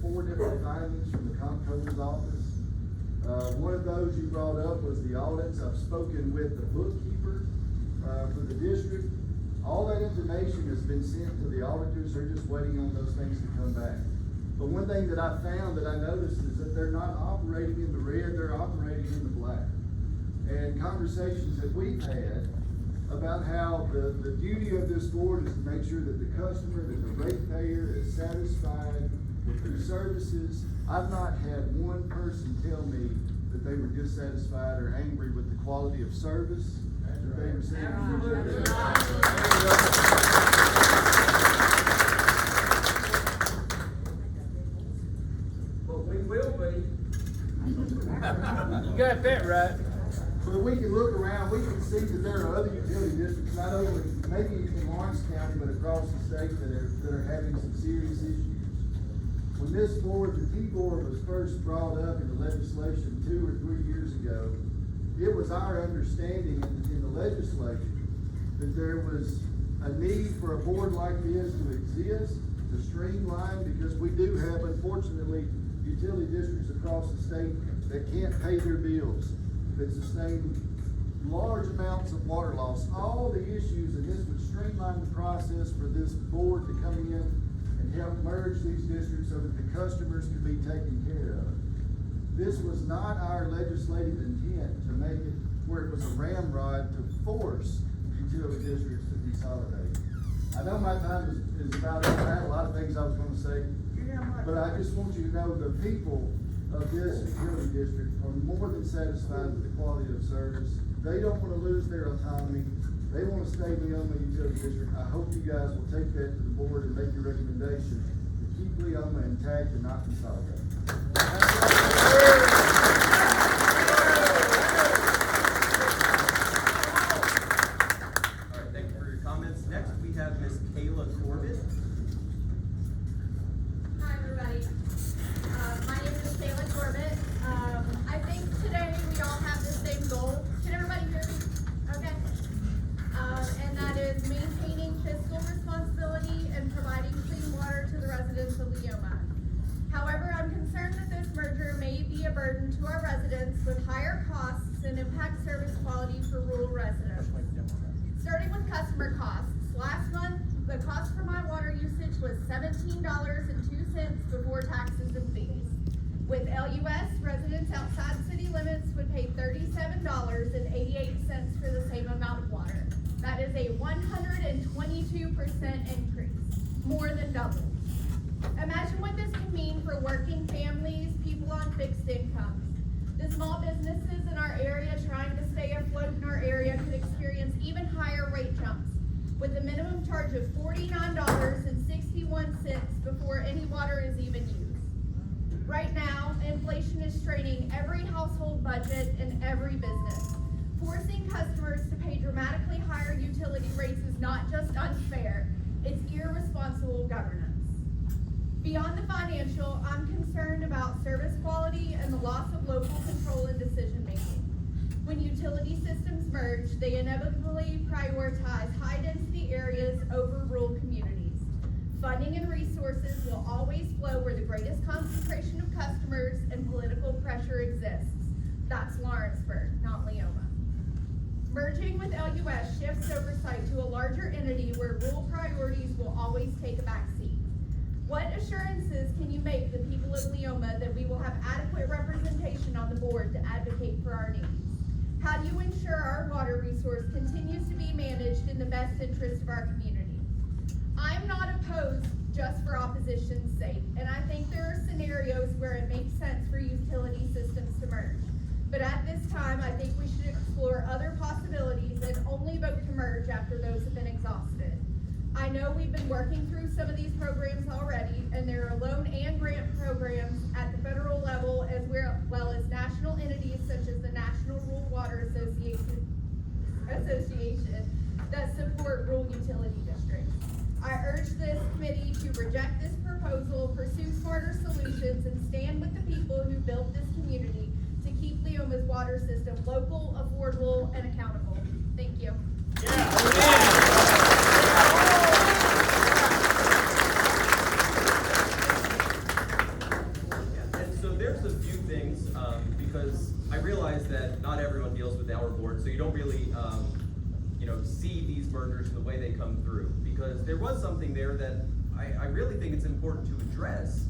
4 different findings from the Comptroller's office. One of those you brought up was the audits. I've spoken with the bookkeeper for the district. All that information has been sent to the auditors. They're just waiting on those things to come back. But one thing that I found that I noticed is that they're not operating in the red, they're operating in the black. And conversations that we've had about how the duty of this board is to make sure that the customer, that the ratepayer is satisfied with their services. I've not had one person tell me that they were dissatisfied or angry with the quality of service that they received. But we will be. You got that right. But we can look around, we can see that there are other utility districts, not only maybe in Lawrence County, but across the state that are having some serious issues. When this board, the T board, was first brought up in the legislation 2 or 3 years ago, it was our understanding in the legislature that there was a need for a board like this to exist, to streamline, because we do have, unfortunately, utility districts across the state that can't pay their bills, that sustain large amounts of water loss. All the issues, and this would streamline the process for this board to come in and help merge these districts so that the customers could be taken care of. This was not our legislative intent to make it where it was a ramrod to force utility districts to consolidate. I know my time is about up. I had a lot of things I was gonna say, but I just want you to know the people of this utility district are more than satisfied with the quality of service. They don't wanna lose their autonomy. They wanna stay Leoma Utility District. I hope you guys will take that to the board and make your recommendation to keep Leoma intact and not consolidate. All right, thank you for your comments. Next, we have Ms. Kayla Corbett. Hi, everybody. My name is Kayla Corbett. I think today we all have the same goal. Can everybody hear me? Okay. And that is maintaining fiscal responsibility and providing clean water to the residents of Leoma. However, I'm concerned that this merger may be a burden to our residents with higher costs and impact service quality for rural residents. Starting with customer costs. Last month, the cost for my water usage was $17.02 before taxes and fees. With LUS, residents outside city limits would pay $37.88 for the same amount of water. That is a 122% increase, more than double. Imagine what this can mean for working families, people on fixed incomes. The small businesses in our area trying to stay afloat in our area could experience even higher rate jumps, with a minimum charge of $49.61 before any water is even used. Right now, inflation is straining every household budget and every business. Forcing customers to pay dramatically higher utility rates is not just unfair, it's irresponsible governance. Beyond the financial, I'm concerned about service quality and the loss of local control and decision making. When utility systems merge, they inevitably prioritize high-density areas over rural communities. Funding and resources will always flow where the greatest concentration of customers and political pressure exists. That's Lawrenceburg, not Leoma. Merging with LUS shifts oversight to a larger entity where rural priorities will always take a back seat. What assurances can you make the people of Leoma that we will have adequate representation on the board to advocate for our needs? How do you ensure our water resource continues to be managed in the best interest of our community? I'm not opposed just for opposition's sake, and I think there are scenarios where it makes sense for utility systems to merge. But at this time, I think we should explore other possibilities and only vote to merge after those have been exhausted. I know we've been working through some of these programs already, and there are loan and grant programs at the federal level as well as national entities such as the National Rural Water Association that support rural utility districts. I urge this committee to reject this proposal, pursue smarter solutions, and stand with the people who built this community to keep Leoma's water system local, affordable, and accountable. Thank you. realize that not everyone deals with our board, so you don't really, see these mergers and the way they come through. Because there was something there that I really think it's important to address.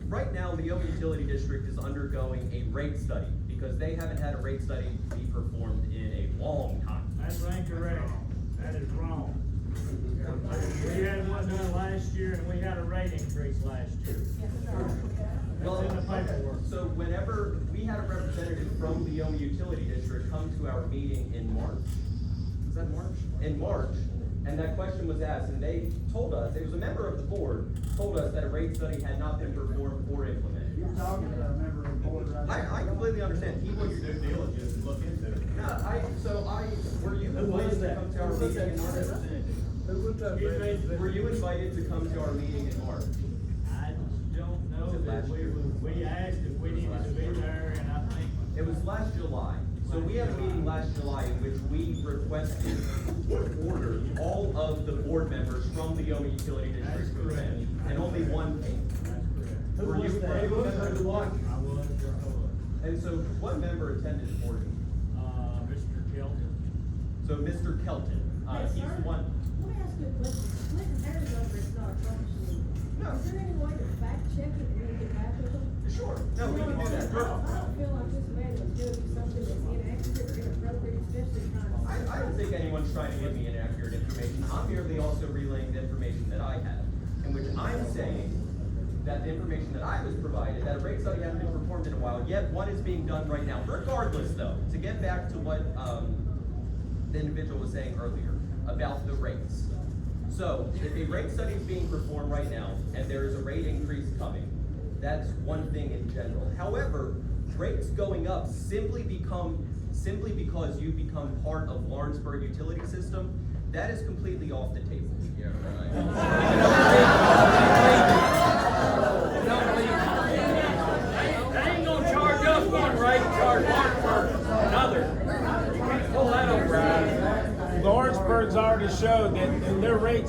Right now, Leoma Utility District is undergoing a rate study because they haven't had a rate study be performed in a long time. That's incorrect. That is wrong. We had one done last year and we had a rate increase last year. It's in the paperwork. So whenever we had a representative from Leoma Utility District come to our meeting in March, was that March? In March, and that question was asked, and they told us, it was a member of the board, told us that a rate study had not been performed or implemented. You're talking about a member of the board right now. I completely understand. He was Due diligence to look into it. were you invited to come to our meeting in March? Were you invited to come to our meeting in March? I don't know that we asked if we needed to be there, and I think. It was last July. So we had a meeting last July in which we requested or ordered all of the board members from the Leoma Utility District to attend, and only one came. Who Were was you that? able to come to one? I was. And so what member attended the board meeting? Mr. Kelton. So Mr. Kelton, he's the one. Let me ask you a question. Clinton Arizona is not a troubleshooter. No. Is there any way to fact check it and then get back with them? Sure. No, we can do that. I don't feel like this man was doing something that's inaccurate or inappropriate, especially trying to. I don't think anyone's trying to give me inaccurate information. I'm merely also relaying the information that I have, in which I'm saying that the information that I was provided, that a rate study hasn't been performed in a while, yet one is being done right now. Regardless though, to get back to what the individual was saying earlier about the rates. So if a rate study is being performed right now and there is a rate increase coming, that's one thing in general. However, rates going up simply because you become part of Lawrenceburg Utility System, that is completely off the table. Yeah, They ain't gonna charge us one rate, charge Lawrenceburg another. You can't pull that over our eyes. Lawrenceburg's already showed that in their rate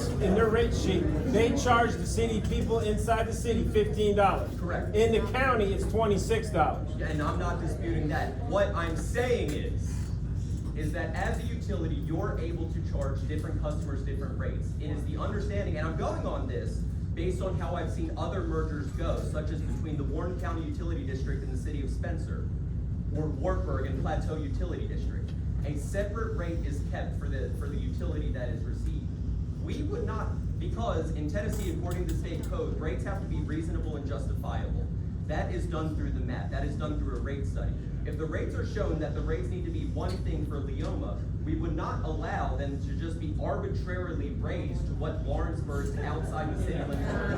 sheet, they charge the city people inside the city $15. Correct. In the county, it's $26. And I'm not disputing that. What I'm saying is that as a utility, you're able to charge different customers different rates. It is the understanding, and I'm going on this based on how I've seen other mergers go, such as between the Warren County Utility District and the city of Spencer, or Wartburg and Plateau Utility District. A separate rate is kept for the utility that is received. We would not, because in Tennessee, according to state code, rates have to be reasonable and justifiable. That is done through the math. That is done through a rate study. If the rates are shown that the rates need to be one thing for Leoma, we would not allow them to just be arbitrarily raised to what Lawrenceburg outside the city limits are.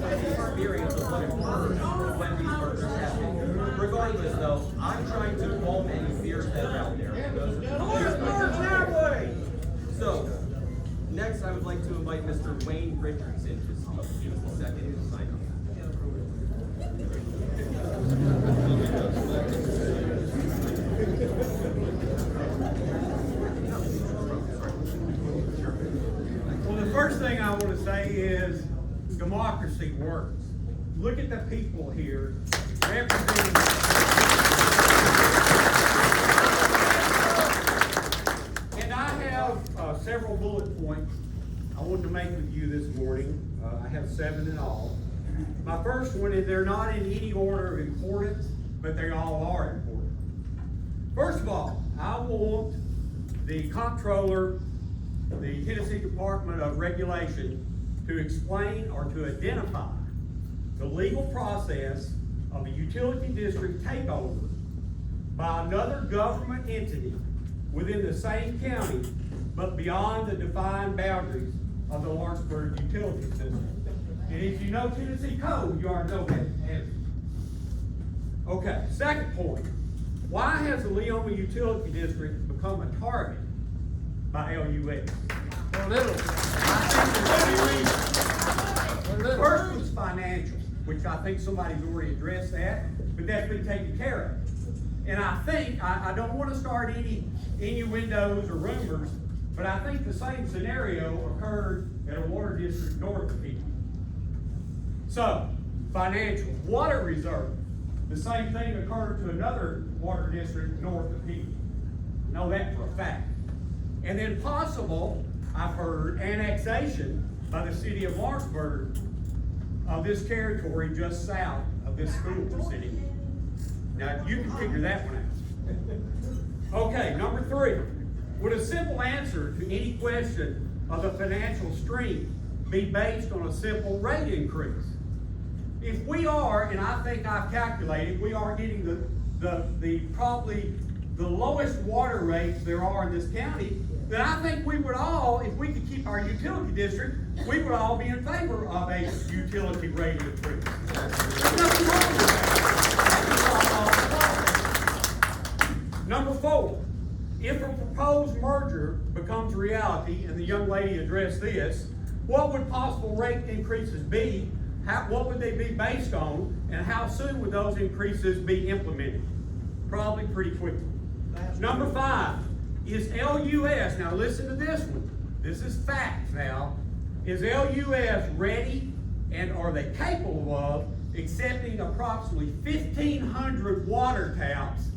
The experience of what occurs when these mergers happen. Regardless though, I'm trying to calm any fears that are out there. So, next I would like to invite Mr. Wayne Richardson to speak. Give us a second to sign up. Well, the first thing I want to say is democracy works. Look at the people here representing. And I have several bullet points I want to make with you this morning. I have 7 in all. My first one is they're not in any order of importance, but they all are important. First of all, I want the Comptroller, the Tennessee Department of Regulation, to explain or to identify the legal process of a utility district takeover by another government entity within the same county, but beyond the defined boundaries of the Lawrenceburg Utility System. And if you know Tennessee code, you already know that answer. Okay, second point. Why has the Leoma Utility District become a target by LUS? First was financial, which I think somebody's already addressed that, but that's been taken care of. And I think, I don't want to start any innuendos or rumors, but I think the same scenario occurred at a water district north of here. So, financial, water reserve. The same thing occurred to another water district north of here. Know that for a fact. And then possible, I've heard, annexation by the city of Lawrenceburg of this territory just south of this school we're sitting in. Now, you can figure that one out. Okay, number 3. Would a simple answer to any question of the financial stream be based on a simple rate increase? If we are, and I think I've calculated, we are getting the probably the lowest water rates there are in this county, then I think we would all, if we could keep our utility district, we would all be in favor of a utility rate increase. There's nothing wrong with that. Number 4, if a proposed merger becomes reality, and the young lady addressed this, what would possible rate increases be? What would they be based on? And how soon would those increases be implemented? Probably pretty quickly. Number 5, is LUS, now listen to this one, this is facts now, is LUS ready and are they capable of accepting approximately 1,500 water taps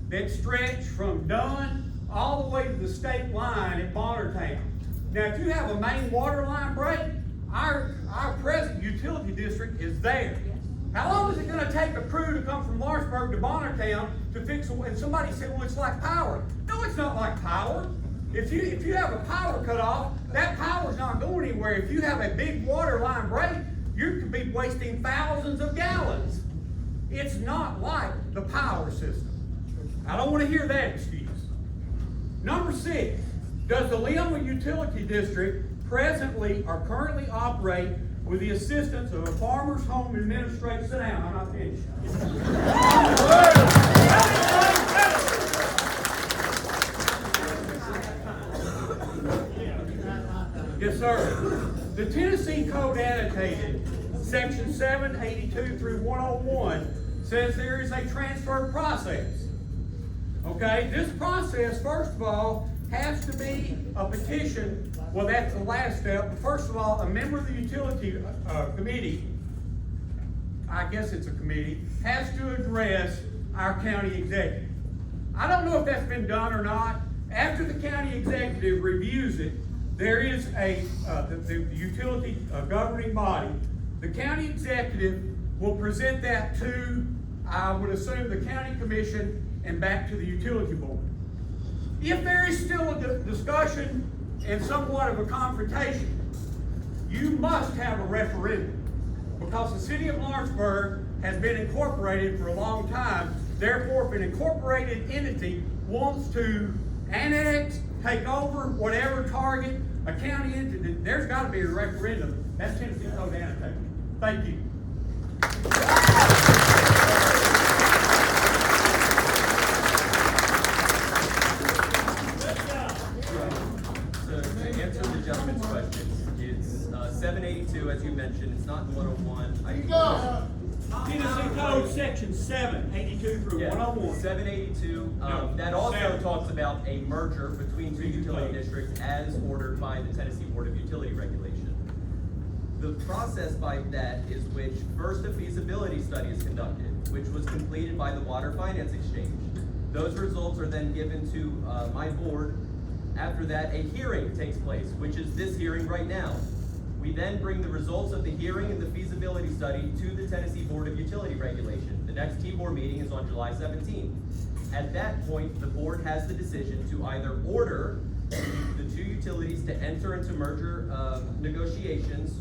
that stretch from Dunn all the way to the state line at Bonnertown? Now, if you have a main water line break, our present utility district is there. How long is it going to take a crew to come from Lawrenceburg to Bonnertown to fix it? And somebody said, well, it's like power. No, it's not like power. If you have a power cut off, that power's not going anywhere. If you have a big water line break, you could be wasting thousands of gallons. It's not like the power system. I don't want to hear that excuse. Number 6, does the Leoma Utility District presently or currently operate with the assistance of a farmer's home administrator? Sit down, I'm not finished. Yes, sir. The Tennessee Code annotated, section 782 through 101, says there is a transfer process. Okay, this process, first of all, has to be a petition. Well, that's the last step. First of all, a member of the utility committee, I guess it's a committee, has to address our county executive. I don't know if that's been done or not. After the county executive reviews it, there is the utility governing body. The county executive will present that to, I would assume, the county commission and back to the utility board. If there is still a discussion and somewhat of a confrontation, you must have a referendum, because the city of Lawrenceburg has been incorporated for a long time. Therefore, if an incorporated entity wants to annex, take over, whatever, target a county entity, there's got to be a referendum. That's Tennessee Code annotated. Thank you. To answer the gentleman's questions, it's 782, as you mentioned. It's not 101. Tennessee Code section 782 through 101. 782. That also talks about a merger between two utility districts as ordered by the Tennessee Board of Utility Regulation. The process by that is which first a feasibility study is conducted, which was completed by the Water Finance Exchange. Those results are then given to my board. After that, a hearing takes place, which is this hearing right now. We then bring the results of the hearing and the feasibility study to the Tennessee Board of Utility Regulation. The next T-Board meeting is on July 17th. At that point, the board has the decision to either order the two utilities to enter into merger negotiations,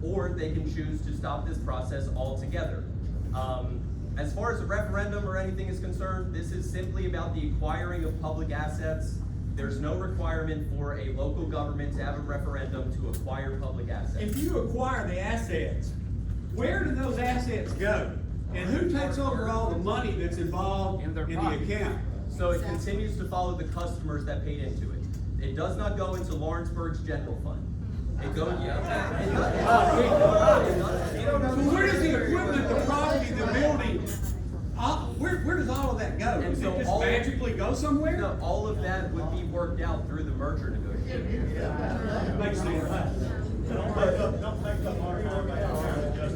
or they can choose to stop this process altogether. As far as a referendum or anything is concerned, this is simply about the acquiring of public assets. There's no requirement for a local government to have a referendum to acquire public assets. If you acquire the assets, where do those assets go? And who takes over all the money that's involved in the account? So it continues to follow the customers that paid into it. It does not go into Lawrenceburg's general fund. It goes, So where does the equipment, the property, the building, where does all of that go? And Does so it just all- magically go somewhere? no, all of that would be worked out through the merger negotiation. Makes sense.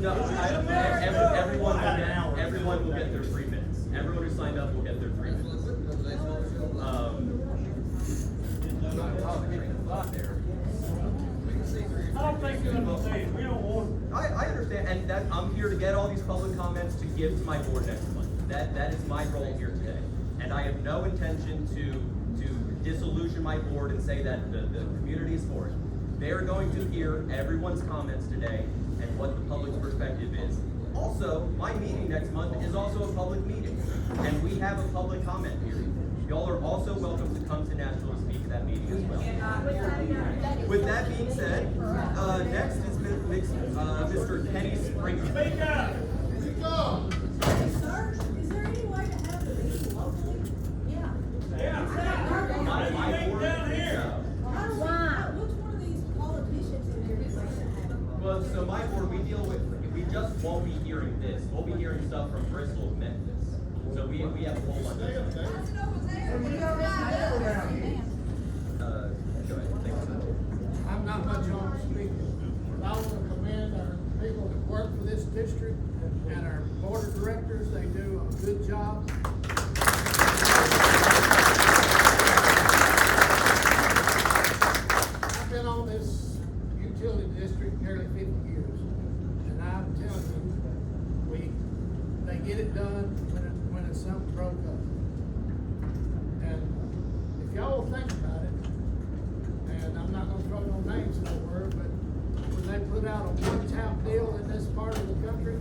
No, everyone will get their 3 minutes. Everyone who signed up will get their 3 minutes. I don't think you're gonna say it, we don't want. I understand, and that I'm here to get all these public comments to give to my board next month. That is my role here today. And I have no intention to disillusion my board and say that the community is for it. They're going to hear everyone's comments today and what the public's perspective is. Also, my meeting next month is also a public meeting, and we have a public comment period. Y'all are also welcome to come to Nashville to speak at that meeting as well. With that being said, next is Mr. Kenny Springer. Speak up. Sir, is there any way to have the meeting locally? Yeah. Yeah. My Speak board- down here. How do we, which one of these politicians in here is going to have it? Well, so my board, we just won't be hearing this. We'll be hearing stuff from Bristol and Memphis. So we have a whole bunch of. That's it over there. Go ahead, thanks. I'm not much on speaking, but I want to commend our people that work for this district and our board of directors. They do a good job. I've been on this utility district nearly 50 years, and I'm telling you, they get it done when it's something broke up. And if y'all will think about it, and I'm not gonna throw no names in the word, but when they put out a one-tap deal in this part of the country,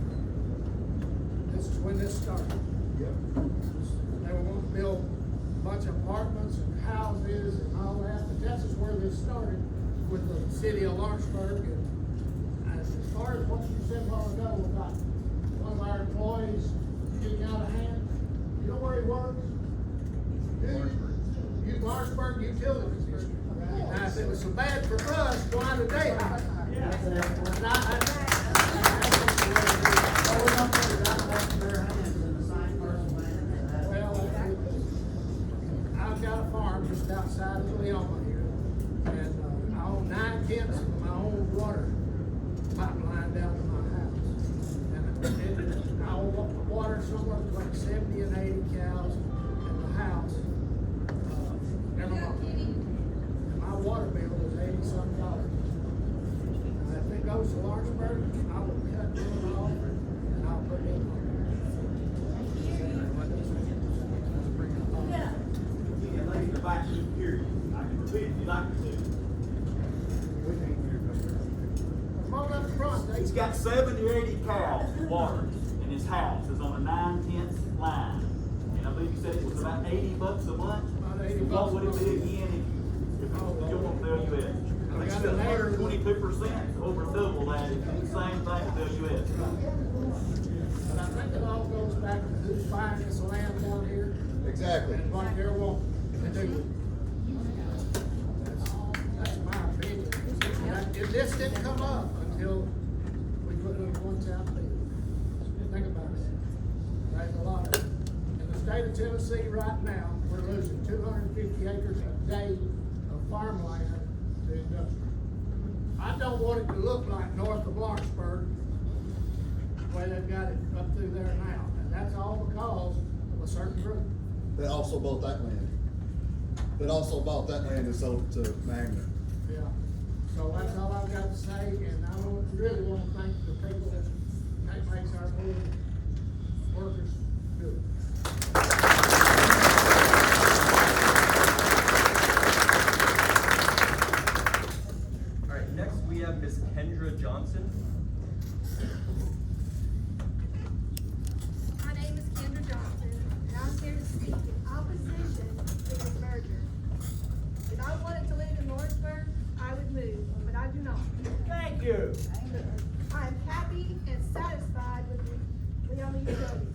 this is when this started. Yep. They were gonna build a bunch of apartments and houses and all that, but this is where this started with the city of Lawrenceburg. And as far as what you said a while ago about one of our employees getting out of hand, you know where he works? Lawrenceburg Utility District. Now, if it was so bad for us, why did they hire? Well, I've got a farm just outside of Leoma here, and I own 9/10 of my own water pipeline down to my house. And I own water somewhere between 70 and 80 cows in the house. Every month. And my water bill is $80-something. And if it goes to Lawrenceburg, I will cut it off and I'll put it in. Back to the period. I can repeat if you like me to. Come on up front, He's got 70 or 80 cows watered in his house. It's on a 9/10 line. And I believe you said it was about $80 a month. About $80 What would it a be month. again if you're on WS? I It's got still a neighbor- 122%, over double that. It's the same thing with WS. But I think it all goes back to who's buying this land down here Exactly. and what they're wanting to do. That's my opinion. And this didn't come up until we put it on one tap deal. Think about it. There's a lot of it. In the state of Tennessee right now, we're losing 250 acres a day of farmland to industrial. I don't want it to look like north of Lawrenceburg, the way they've got it up through there now. And that's all because of a certain group. They also bought that land. And sold it to Magna. Yeah, so that's all I've got to say, and I really want to thank the people that makes our board workers do it. All right, next we have Ms. Kendra Johnson. My name is Kendra Johnson, and I'm here to speak in opposition to this merger. If I wanted to live in Lawrenceburg, I would move, but I do not. Thank you. I am happy and satisfied with Leoma Utility.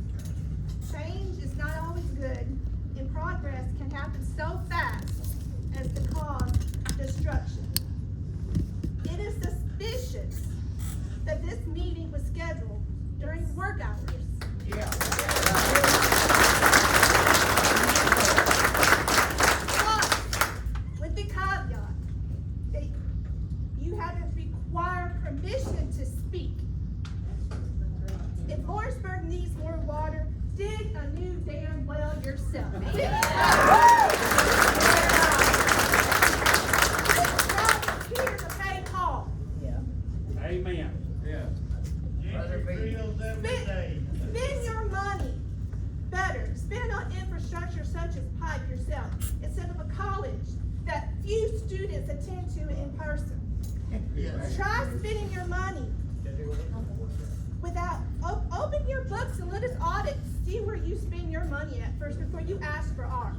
Change is not always good, and progress can happen so fast as to cause destruction. It is suspicious that this meeting was scheduled during work hours. But with the caveat that you had to require permission to speak. If Lawrenceburg needs more water, dig a new dam. yourself. Here to pay Paul. Amen. Spend your money better. Spend on infrastructure such as pipe yourself, instead of a college that few students attend to in person. Try spending your money without, open your books and let us audit, see where you spend your money at first before you ask for ours.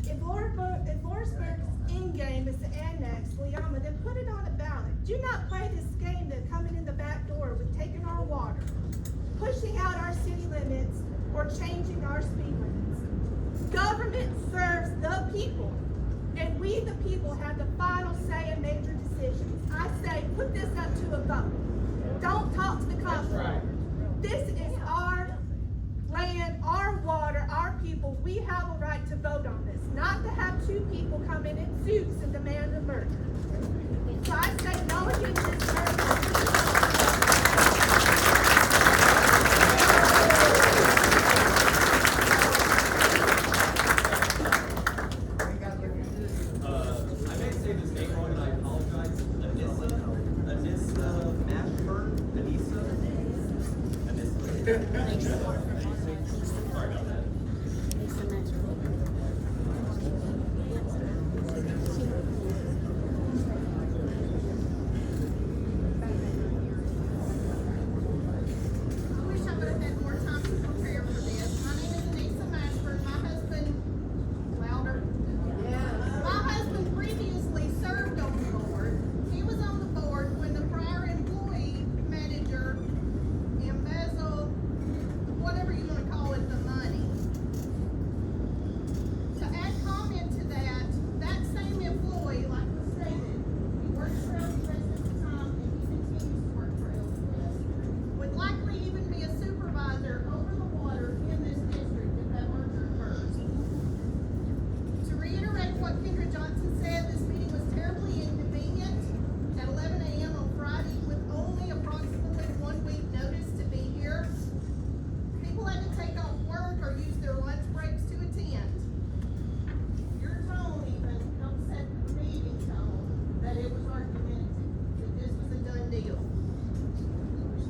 If Lawrenceburg's end game is to annex Leoma, then put it on a ballot. Do not play this game that coming in the back door with taking our water, pushing out our city limits, or changing our speed limits. Government serves the people, and we the people have the final say in major decisions. I say, put this up to a vote. Don't talk to the comptroller. This is our land, our water, our people. We have a right to vote on this, not to have two people come in suits and demand a merger. So I say no against this merger. I may say this name wrong, and I apologize. Anissa. Sorry about that. I wish I would have had more time to prepare for this. My name is Anissa Mashburn. My husband, louder. My husband previously served on the board. He was on the board when the prior employee manager embezzled, whatever you want to call it, the money. To add comment to that, that same employee, like was stated, he works for LUS at the time and he continues to work for LUS, would likely even be a supervisor over the water in this district if that merger occurs. To reiterate what Kendra Johnson said, this meeting was terribly inconvenient at 11 a.m. on Friday with only approximately 1 week notice to be here. People had to take off work or use their lunch breaks to attend. Your tone even helped set the meeting tone that it was argumentative, that this was a done deal.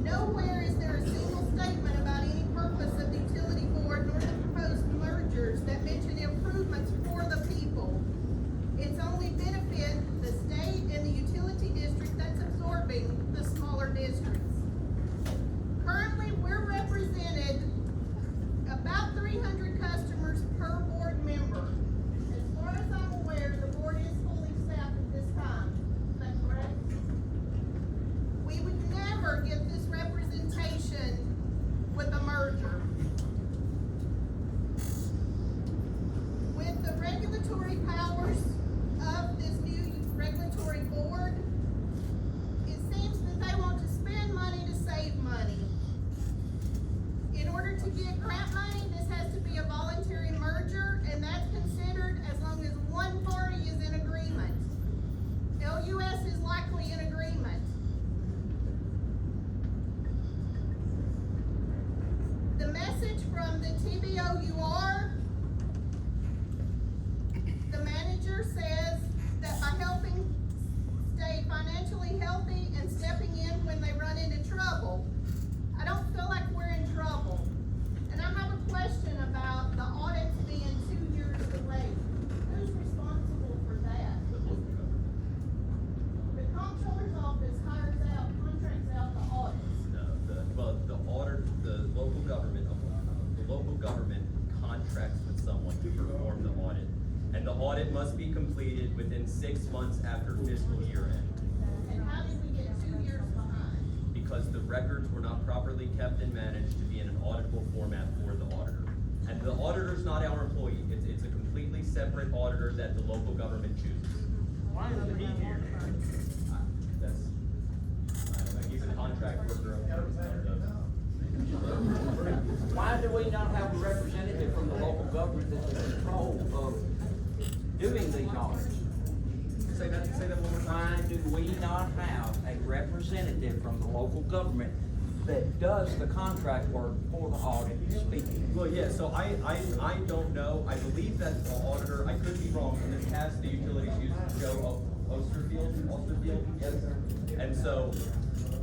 Nowhere is there a single statement about any purpose of the utility board nor the proposed mergers that mention improvements for the people. It's only benefit the state and the utility district that's absorbing the smaller districts. Currently, we're represented about 300 customers per board member. As far as I'm aware, the board is fully staffed at this time. Is that correct? We would never get this representation with a merger. With the regulatory powers of this new regulatory board, it seems that they want to spend money to save money. In order to get grant money, this has to be a voluntary merger, and that's considered as long as one party is in agreement. LUS is likely in agreement. The message from the TBOUR, the manager says that by helping stay financially healthy and stepping in when they run into trouble, I don't feel like we're in trouble. And I have a question about the audits being 2 years delayed. Who's responsible for that? The comptroller's office contracts out the audits. The local government contracts with someone to perform the audit. And the audit must be completed within 6 months after fiscal year end. And how did we get 2 years behind? Because the records were not properly kept and managed to be in an auditable format for the auditor. And the auditor's not our employee. It's a completely separate auditor that the local government chooses. Why isn't he here? He's a contract worker. Why do we not have a representative from the local government that's in control of doing these audits? Say that one more time. Why do we not have a representative from the local government that does the contract work for the audit speaking? Well, yeah, so I don't know. I believe that the auditor, I could be wrong, in the past, the utilities used Joe Osterfield, yes. And so,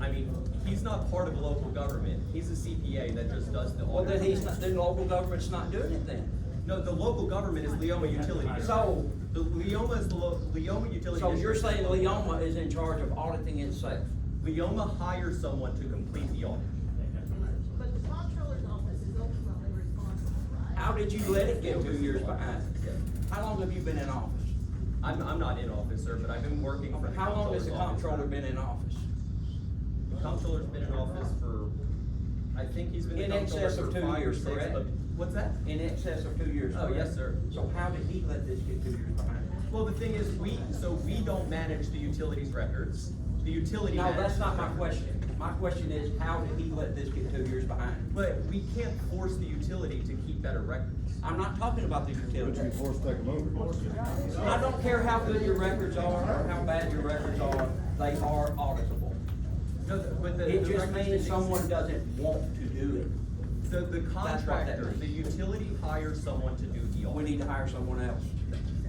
I mean, he's not part of the local government. He's a CPA that just does the Well, audit. then he's not, then the local government's not doing it then. No, the local government is Leoma Utility District. So- The Leoma is the Leoma Utility So District. you're saying Leoma is in charge of auditing itself? Leoma hires someone to complete the audit. But the comptroller's office is ultimately responsible, right? How did you let it get 2 years behind? How long have you been in office? I'm not in office, sir, but I've been working for the How long has comptroller's the office. comptroller been in office? The comptroller's been in office for, I think he's been the In comptroller excess of for 2 5 or years, 6, correct? but- What's that? In excess of 2 years, Oh, correct? yes, sir. So how did he let this get 2 years behind? Well, the thing is, we don't manage the utilities records. The utility No, manages. that's not the my records. question. My question is, how did he let this get 2 years behind? But we can't force the utility to keep better records. I'm not talking about the utility. forced to take them over. I don't care how good your records are or how bad your records are, they are auditable. No, but It the just records means that someone exist- doesn't want to do it. The what that contractor, means. the utility hires someone to do the audit. We need to hire someone else.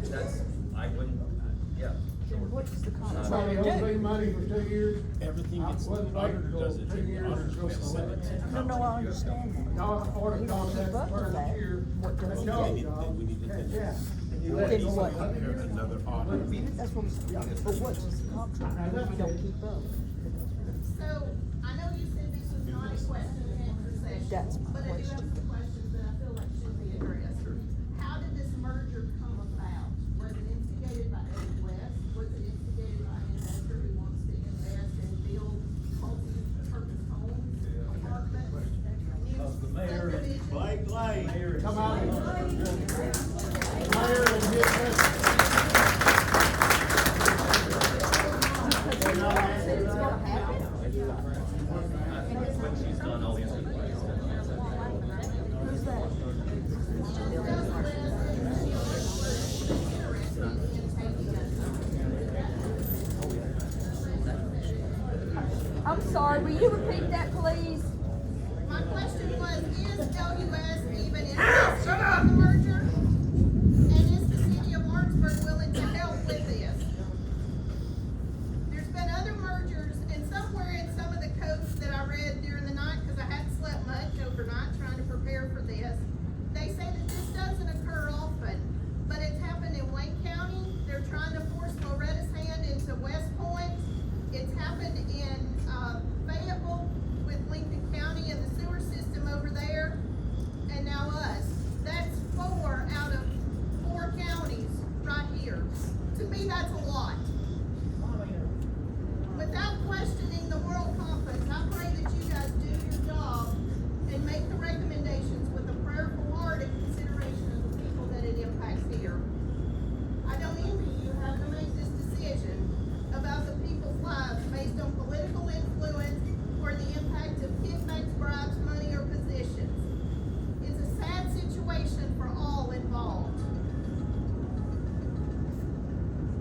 That's, I wouldn't, yeah. What's the Somebody owes me money for 2 years. Everything gets, the Wasn't auditor right to does go it, 2 the years. auditor's supposed to send it to the No, I understand that. Y'all order You don't contract keep up for with the that. year. What does That's he y'all do? job. Then we need to attend. Yeah. And you What let is me what? Hire another auditor. That's what, but what's the contract? You don't keep up. So, I know you said this was not a question and answer session. That's my But I do have question. some questions that I feel like should be addressed. How did this merger come about? Was it instigated by Eddie West? Was it instigated by an investor who wants to invest and build multi-purpose homes, apartments? The mayor, subdivisions? Clay. Come on. Mayor and his It's gonna happen. When she's done, I'll answer the question. Who's that? I'm sorry, will you repeat that, please? My question was, is LUS even interested in the merger? And is the city of Lawrenceburg willing to help with this? There's been other mergers, and somewhere in some of the codes that I read during the night, because I hadn't slept much overnight trying to prepare for this, they say that this doesn't occur often, but it's happened in Wayne County. They're trying to force Loretta's hand into West Point. It's happened in Fayetteville with Lincoln County and the sewer system over there, and now us. That's 4 out of 4 counties right here. To me, that's a lot. Without questioning the moral compass, I pray that you guys do your job and make the recommendations with a prayerful heart and consideration of the people that it impacts here. I don't envy you having to make this decision about the people's lives based on political influence or the impact of kickbacks, bribes, money, or positions. It's a sad situation for all involved.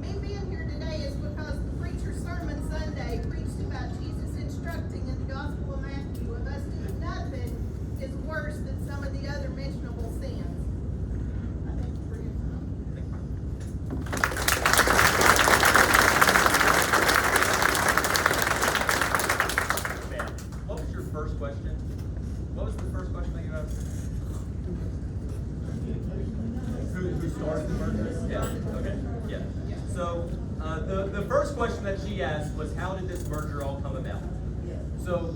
Me being here today is because the preacher's sermon Sunday preached about Jesus instructing in the Gospel of Matthew of us doing nothing is worse than some of the other mentionable sins. I thank you for your time. Ma'am, what was your first question? What was the first question that you asked? Who started the merger? Yeah, okay, yeah. So, the first question that she asked was, how did this merger all come about? So,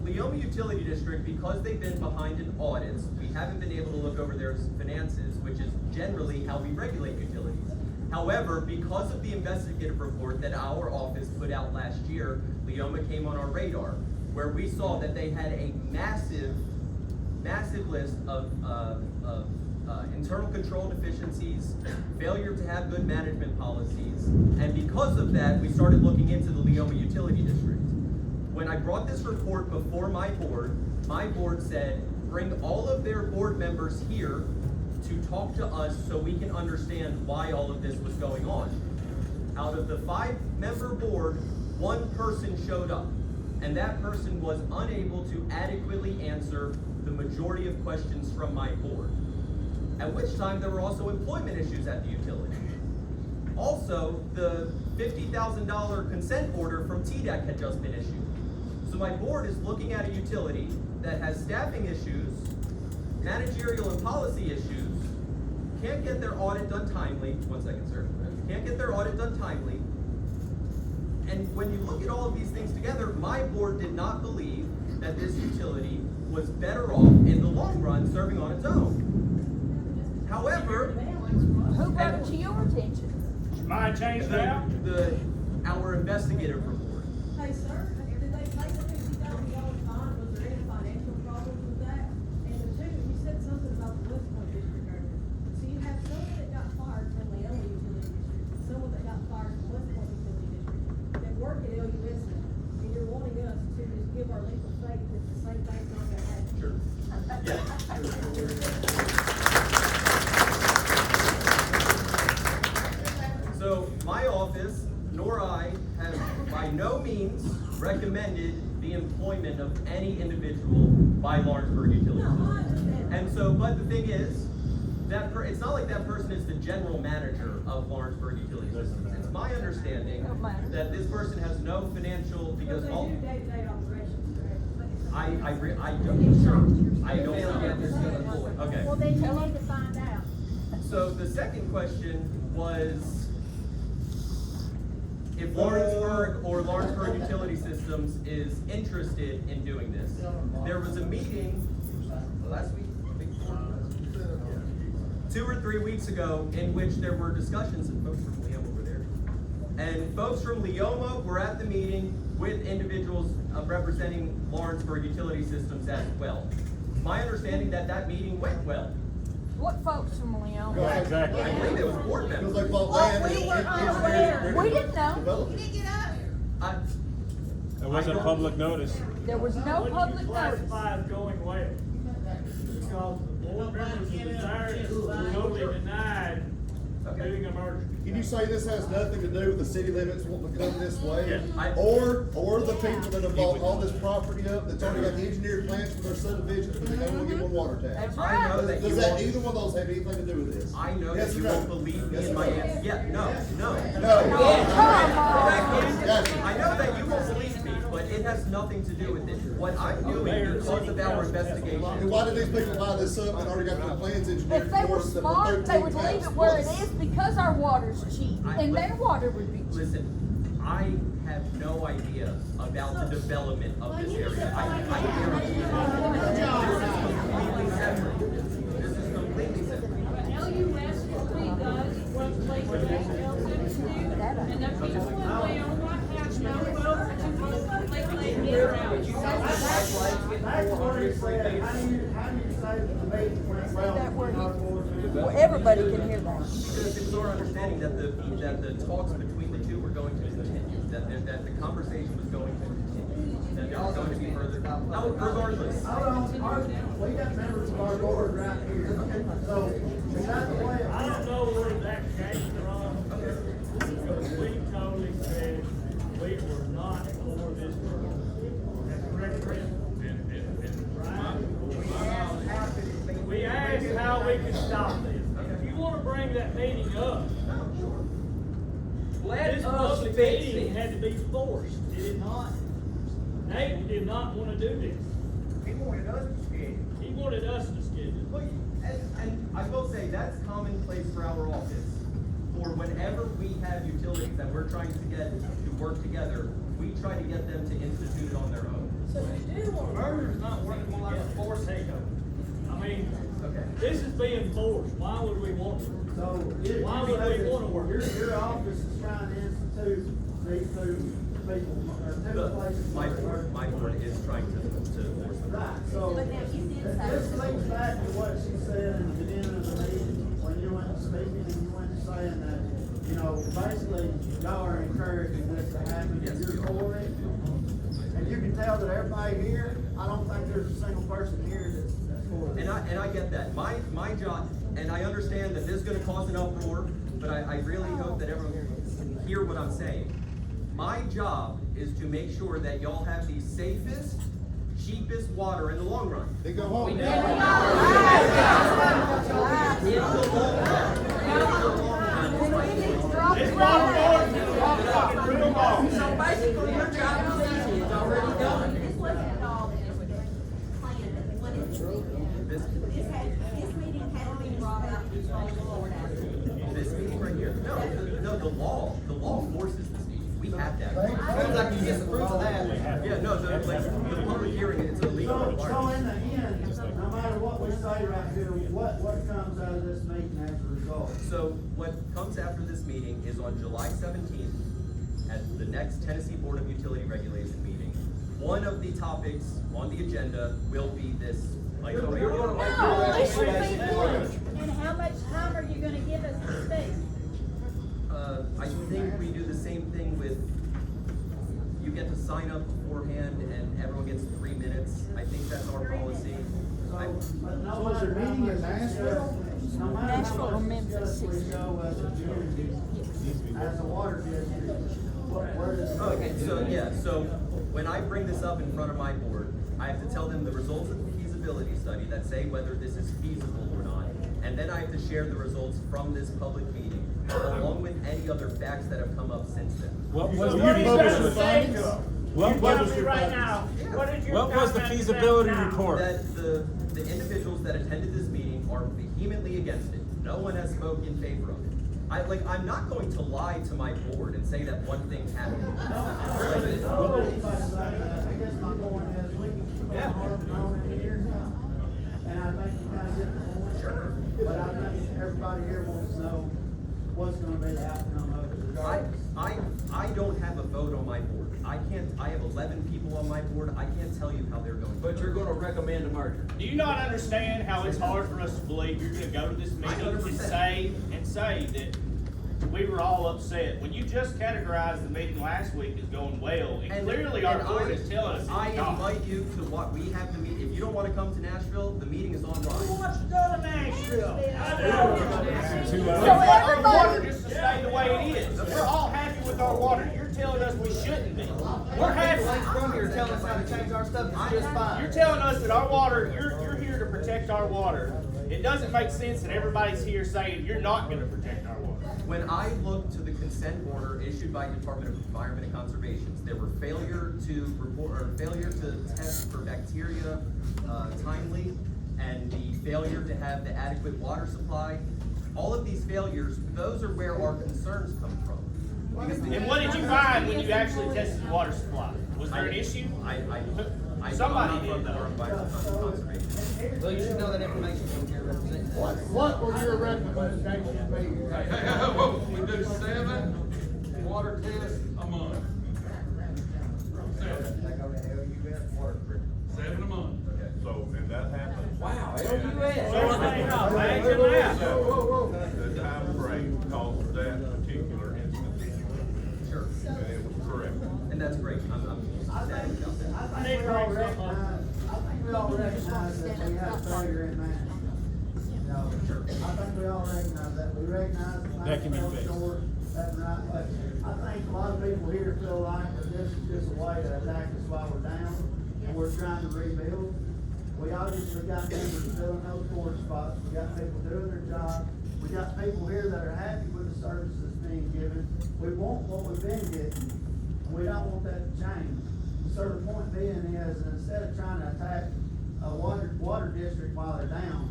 Leoma Utility District, because they've been behind in audits, we haven't been able to look over their finances, which is generally how we regulate utilities. However, because of the investigative report that our office put out last year, Leoma came on our radar, where we saw that they had a massive list of internal control deficiencies, failure to have good management policies, and because of that, we started looking into the Leoma Utility District. When I brought this report before my board said, bring all of their board members here to talk to us so we can understand why all of this was going on. Out of the 5-member board, 1 person showed up. and that person was unable to adequately answer the majority of questions from my board. At which time there were also employment issues at the utility. Also, the $50,000 consent order from TDEC had just been issued. So my board is looking at a utility that has staffing issues, managerial and policy issues, can't get their audit done timely. One second, sir. Can't get their audit done timely. And when you look at all of these things together, my board did not believe that this utility was better off in the long run serving on its own. However, Who brought it to your attention? Mind change now? our investigative report. Hey, sir, did they pay the $50,000 fine? Was there any financial problems with that? And the two, you said something about the West Point District earlier. So you have someone that got fired from Leoma Utility District, someone that got fired from West Point Utility District, that work at LUS now. And you're wanting us to just give our legal faith that the same thing's not gonna happen. Sure. So my office, nor I, have by no means recommended the employment of any individual by Lawrenceburg Utility Systems. And so, but the thing is, it's not like that person is the general manager of Lawrenceburg Utility Systems. It's my understanding that this person has no financial, because They all. do day-to-day operations, correct? I don't, sure, I don't know. Okay. Well, then you need to find out. So the second question was, if Lawrenceburg or Lawrenceburg Utility Systems is interested in doing this. There was a meeting last week, 2 or 3 weeks ago, in which there were discussions, and folks from Leoma were there. And folks from Leoma were at the meeting with individuals representing Lawrenceburg Utility Systems as well. My understanding that meeting went well. What folks from Leoma? Right. Exactly. I believe it was board Because members. they bought land. we and were engineered unaware. it. We didn't know. Developed You it. didn't get up. It wasn't public notice. There was no What public do you notice. classify as going well? Because the board members of the third totally denied doing a merger. Can you say this has nothing to do with the city limits wanting to come this way? Yes. Or the people that have bought all this property up, that's already got the engineered plans for their subdivisions, but they only get one water tap? That's I know that you Does that, won't, either one of those have anything to do with this? I know Yes that or you no? won't believe me Yes in or my no? answer. Yeah, no. Gotcha. I know that you won't believe me, but it has nothing to do with it. What I'm doing because of our And investigation. why did these people buy this up and already got their plans engineered? If they were for us that smart, they would 13 leave it times where it plus? is because our water's cheap and their water would be cheap. Listen, I have no idea about the development of this area. I guarantee you. This is completely separate. LUS really does run places that else do, and the people in Leoma have no vote to vote like they get around. That's what he said. How do you say that the meeting went well? That word. Everybody can hear that. Because it was our understanding that the talks between the two were going to continue, that the conversation was going to continue, that there was going to be further. No, regardless. We got members of our board right here, so is that the way? I don't know where that came from, because we totally said we were not for this merger. That's correct, Chris? We asked how we could stop this. If you wanna bring that meeting up, this public meeting had to be forced, did it not? Nate did not wanna do this. He wanted us to schedule. He wanted us to schedule. Well, and I will say, that's commonplace for our office. For whenever we have utilities that we're trying to get to work together, we try to get them to institute it on their own. So you do want. Merger's not working more like a force takeover. I mean, Okay. this is being forced. Why would we want to? So, Why would we wanna work? Your office is trying to institute these two people, or two places. My board is trying to force them. Right, so, this links back to what she said in the beginning of the meeting, when you went speaking and you went saying that, you know, basically, y'all are encouraging this to happen, and you're for it. And you can tell that everybody here, I don't think there's a single person here that's for it. And I get that. My job, and I understand that this is gonna cause an uproar, but I really hope that everyone can hear what I'm saying. My job is to make sure that y'all have the safest, cheapest water in the long run. They go home. In the long This water board is fucking real long. So basically, your job is easy, it's already done. This wasn't at all that was planned that we wanted to speak. This meeting had been brought up before the board asked. This meeting right here. No, the law forces this meeting. We have that. Sounds like you disapprove of that. Yeah, no, the public hearing, it's illegal. So in the end, no matter what we say right here, what comes out of this meeting as a result? So what comes after this meeting is on July 17th, at the next Tennessee Board of Utility Regulation meeting. One of the topics on the agenda will be this. Like, And how much time are you gonna give us to speak? I think we do the same thing with, you get to sign up beforehand and everyone gets 3 minutes. I think that's our policy. But no matter meeting in Nashville, no matter how much discuss we show as a community, as a water district, where does it? Okay, so when I bring this up in front of my board, I have to tell them the results of the feasibility study that say whether this is feasible or not. And then I have to share the results from this public meeting, along with any other facts that have come up since then. What was So the what he's gonna feasibility? say to him, What you was tell the- me right now, what is your What was the comment feasibility now? report? That the individuals that attended this meeting are vehemently against it. No one has spoken in favor of it. I'm not going to lie to my board and say that one thing happened. I guess my point is, we can keep on harping on it here, and I think you kind of get the point. Sure. But I think everybody here wants to know what's gonna be the outcome of it regardless. I don't have a vote on my board. I have 11 people on my board. I can't tell you how they're going to But vote. you're gonna recommend a merger. Do you not understand how it's hard for us to believe you're gonna go to this meeting and 100%. say that we were all upset? When you just categorized the meeting last week as going well, and clearly our board is telling us I it's not. invite you to what we have to meet. If you don't want to come to Nashville, the meeting is Who online. wants to go to Nashville? I do. Two So hours. our water just to stay the way it is. We're all happy with our water. You're telling us we shouldn't be. We're happy. From here telling us how to change our stuff, it's just fine. You're telling us that our water, you're here to protect our water. It doesn't make sense that everybody's here saying you're not gonna protect our water. When I looked to the consent order issued by Department of Environment and Conservation, there were failure to test for bacteria timely, and the failure to have the adequate water supply. All of these failures, those are where our concerns come from. Because the- And what did you find when you actually tested the water supply? Was there an issue? Somebody I'm not did, from the though. Environment and Conservation. Well, you should know that information from your representative. What will your recommendations be? We do 7 water tests a month. 7 a month. So, and that happens. Wow, LUS. So, imagine that. The time frame calls for that particular instance. Sure. And it was correct. And that's great. I'm sad about that. I think we all recognize that we have failure in man. I think we all recognize that. We recognize That can be fell fixed. short, that's right. But I think a lot of people here feel like that this is just a way to attack us while we're down and we're trying to rebuild. We obviously got people filling those board spots. We got people doing their job. We got people here that are happy with the services being given. We want what we've been getting. And we don't want that to change. So the point being is, instead of trying to attack a water district while they're down,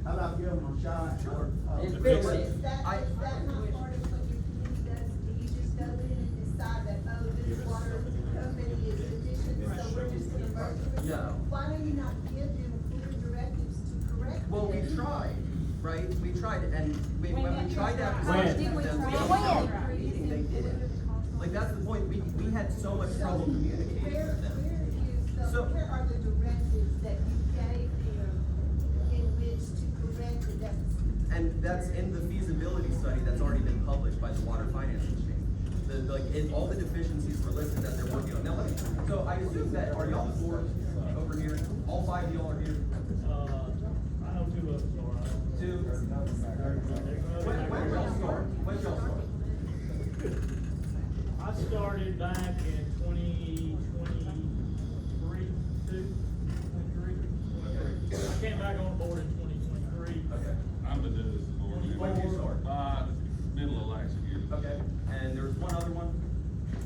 how about give them a shot? Sure. And fix it. Is that not part of what your committee does? Do you just go in and decide that, oh, this water company is deficient, so we're just gonna merge with them? No. Why do you not give them clear directives to correct? Well, we that? tried, right? We tried, and when we tried to have When? conversations with them, they did it. Like, that's the point. We had so much trouble communicating with them. Where are the directives that you gave them in which to correct the deficit? And that's in the feasibility study that's already been published by the Water Finance Exchange. All the deficiencies were listed that they're working on. Now, so I assume that, are y'all four over here? All 5 of y'all are here? I know 2 of us are. 2? When y'all start? I started back in I came back on board in 2023. Okay. I'm the newest board member. When did you start? Middle of last year. Okay, and there was one other one?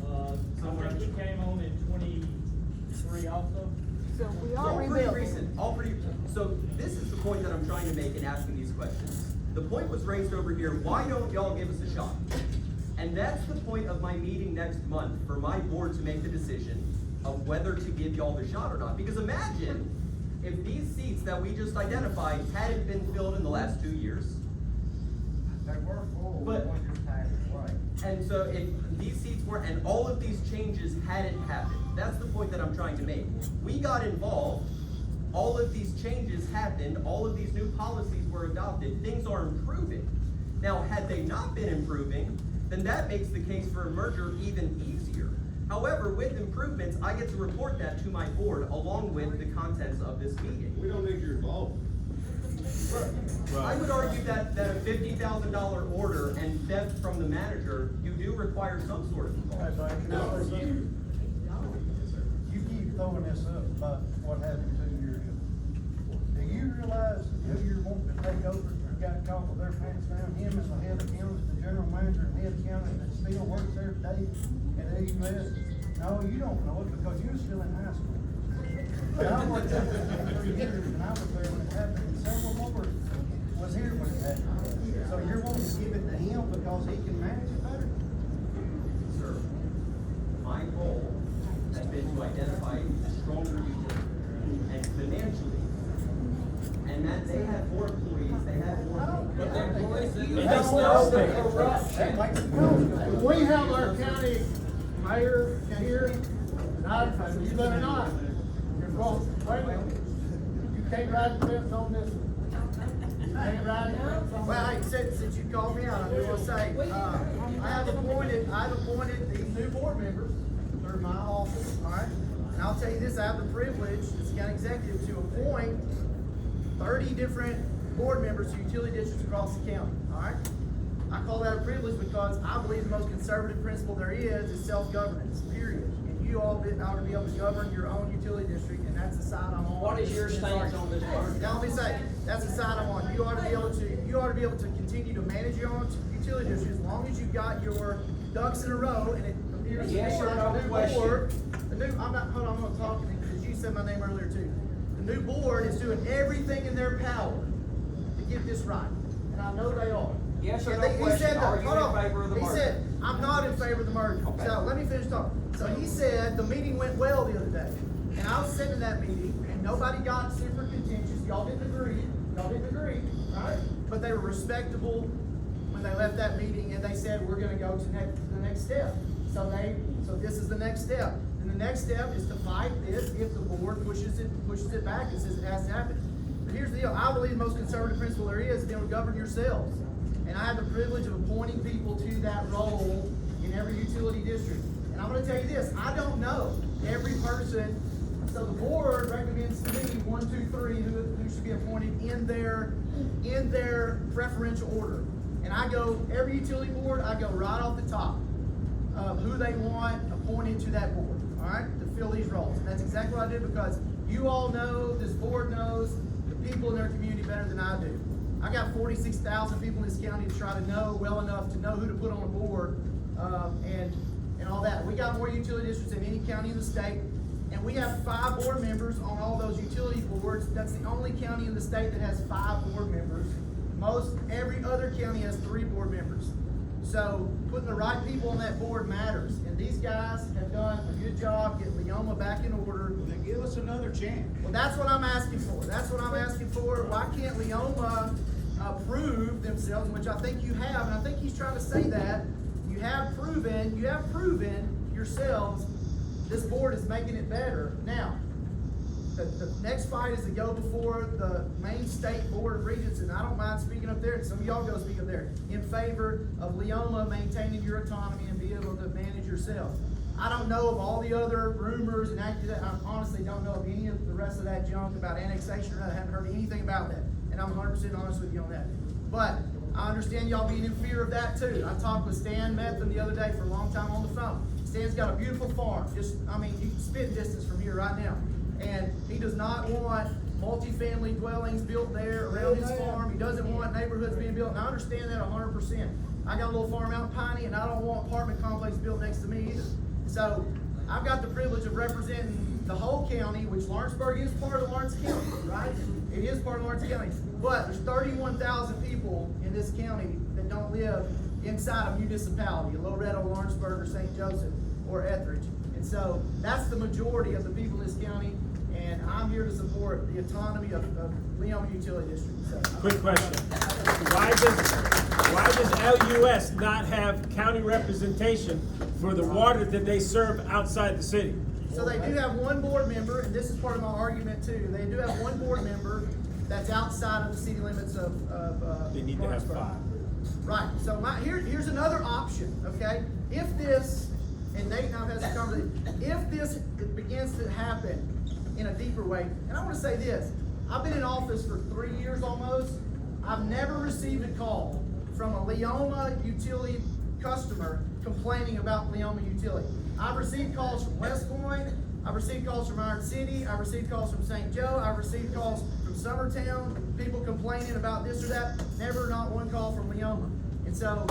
I think he came on in 23 also. So we All are pretty rebuilding. recent, all pretty, so this is the point that I'm trying to make in asking these questions. The point was raised over here, why don't y'all give us a shot? And that's the point of my meeting next month, for my board to make the decision of whether to give y'all the shot or not. Because imagine if these seats that we just identified hadn't been filled in the last 2 years. They were full But- when your time was right. And so if these seats were, and all of these changes hadn't happened, that's the point that I'm trying to make. We got involved, all of these changes happened, all of these new policies were adopted, things are improving. Now, had they not been improving, then that makes the case for a merger even easier. However, with improvements, I get to report that to my board along with the contents of this meeting. We don't need your involvement. I would argue that a $50,000 order and theft from the manager, you do require some sort of involvement. You keep throwing this up about what happened 2 years ago. Do you realize who you're wanting to take over, or got caught with their pants down? Him as the head of accountant, the general manager and head accountant that still works there today at AUS? No, you don't know it because you're still in high school. But I worked there for 3 years and I was there when it happened, and several more was here when it happened. So you're wanting to give it to him because he can manage it better? Sir, my goal has been to identify stronger utilities and financially, and that they have more employees, they have more. But the employees, And they still pay. We have our county mayor here, and you better not. You're wrong. Wait a minute. You can't ride the fence on this one. You can't ride the fence on Well, hey, since you called me out, I do want to say, I've appointed these new board members through my office, all right? And I'll tell you this, I have the privilege, as county executive, to appoint 30 different board members to utility districts across the county, all right? I call that a privilege because I believe the most conservative principle there is self-governance, period. And you all ought to be able to govern your own utility district, and that's the side I'm on. What is your stance on this merger? Now, let me say, that's the side I'm on. You ought to be able to continue to manage your own utility district as long as you've got your ducks in a row, and it appears to me Yes or like no the new question. board, hold on, I'm gonna talk, because you said my name earlier too. The new board is doing everything in their power to get this right, and I know they are. Yes or And no he question, said that- are you hold on. in favor of the He merger? said, I'm not in favor of the merger. Okay. So let me finish talking. So he said the meeting went well the other day, and I was sitting in that meeting, and nobody got super contentious. Y'all didn't agree, right? But they were respectable when they left that meeting, and they said, we're gonna go to the next step. So this is the next step. And the next step is to fight this if the board pushes it back and says it has to happen. But here's the deal, I believe the most conservative principle there is to govern yourselves. And I have the privilege of appointing people to that role in every utility district. And I'm gonna tell you this, I don't know every person, so the board recommends to me 1, 2, 3 who should be appointed in their preferential order. And I go, every utility board, I go right off the top of who they want appointed to that board, all right, to fill these roles. And that's exactly what I do because you all know, this board knows the people in their community better than I do. I got 46,000 people in this county to try to know well enough to know who to put on the board, and all that. We got more utility districts than any county in the state, and we have 5 board members on all those utility boards. That's the only county in the state that has 5 board members. Every other county has 3 board members. So putting the right people on that board matters, and these guys have done a good job getting Leoma back in order. Then give us another chance. Well, that's what I'm asking for. Why can't Leoma prove themselves, which I think you have, and I think he's trying to say that you have proven yourselves. This board is making it better. Now, the next fight is to go before the main state board of regents, and I don't mind speaking up there, and some of y'all go speak up there, in favor of Leoma maintaining your autonomy and being able to manage yourself. I don't know of all the other rumors and I honestly don't know of any of the rest of that junk about annexation. I haven't heard anything about that, and I'm 100% honest with you on that. But I understand y'all being in fear of that too. I talked with Stan Metham the other day for a long time on the phone. Stan's got a beautiful farm, just, I mean, you can spit distance from here right now. And he does not want multifamily dwellings built there around his farm. He doesn't want neighborhoods being built, and I understand that 100%. I got a little farm out in Piney, and I don't want apartment complex built next to me either. So, I've got the privilege of representing the whole county, which Lawrenceburg is part of Lawrence County, right? It is part of Lawrence County. But there's 31,000 people in this county that don't live inside a municipality, Loretto, Lawrenceburg, or St. Joseph, or Etheridge. And so that's the majority of the people in this county, and I'm here to support the autonomy of Leoma Utility District. So, Quick question. Why does LUS not have county representation for the water that they serve outside the city? So they do have one board member, and this is part of my argument too. They do have one board member that's outside of the city limits of They need to have Lawrenceburg. 5. Right, so here's another option, okay? If this, and Nate now has a conversation, if this begins to happen in a deeper way, and I wanna say this, I've been in office for 3 years almost, I've never received a call from a Leoma Utility customer complaining about Leoma Utility. I've received calls from West Point, I've received calls from Iron City, I've received calls from St. Joe, I've received calls from Summertown, people complaining about this or that, never not one call from Leoma. And so,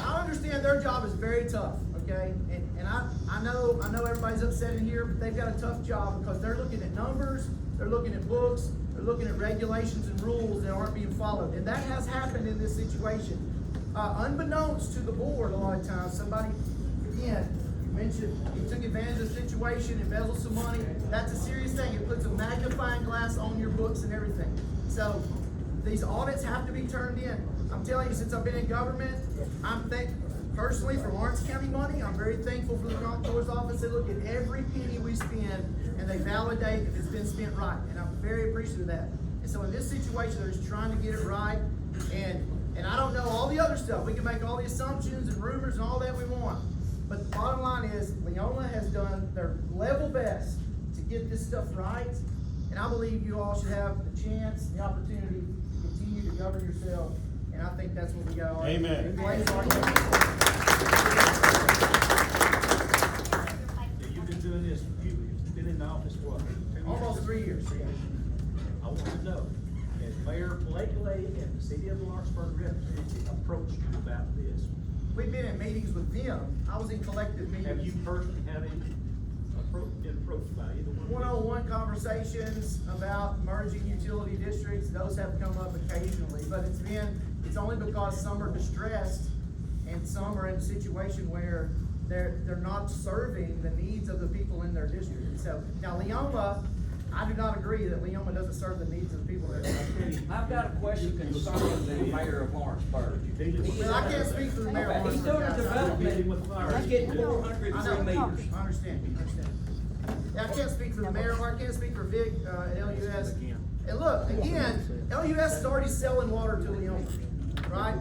I understand their job is very tough, okay? And I know everybody's upset in here, but they've got a tough job because they're looking at numbers, they're looking at books, they're looking at regulations and rules that aren't being followed. And that has happened in this situation. Unbeknownst to the board, a lot of times, somebody, again, you mentioned he took advantage of the situation, embezzled some money. That's a serious thing. It puts a magnifying glass on your books and everything. So these audits have to be turned in. I'm telling you, since I've been in government, personally, for Lawrence County money, I'm very thankful for the Comptroller's office. They look at every penny we spend and they validate if it's been spent right. And I'm very appreciative of that. And so in this situation, they're just trying to get it right. And I don't know all the other stuff. We can make all the assumptions and rumors and all that we want. But the bottom line is, Leoma has done their level best to get this stuff right. And I believe you all should have the chance, the opportunity to continue to govern yourself. And I think that's what we got to argue. Amen. You've been doing this, you've been in the office what? 2 years? Almost 3 years. I want to know, has Mayor Clay Doggett and the city of Lawrenceburg representative approached you about this? We've been in meetings with them. I was in collective meetings. Have you personally been approached by either one? One-on-one conversations about merging utility districts, those have come up occasionally, but it's only because some are distressed and some are in a situation where they're not serving the needs of the people in their district. And so, now Leoma, I do not agree that Leoma doesn't serve the needs of the people there. I've got a question concerning the mayor of Lawrenceburg. Well, I can't speak for the mayor of Okay, he's doing a Lawrenceburg. development, he's getting 403 I meters. understand. Yeah, I can't speak for the mayor, or I can't speak for Vic at LUS. And look, again, LUS is already selling water to Leoma, right?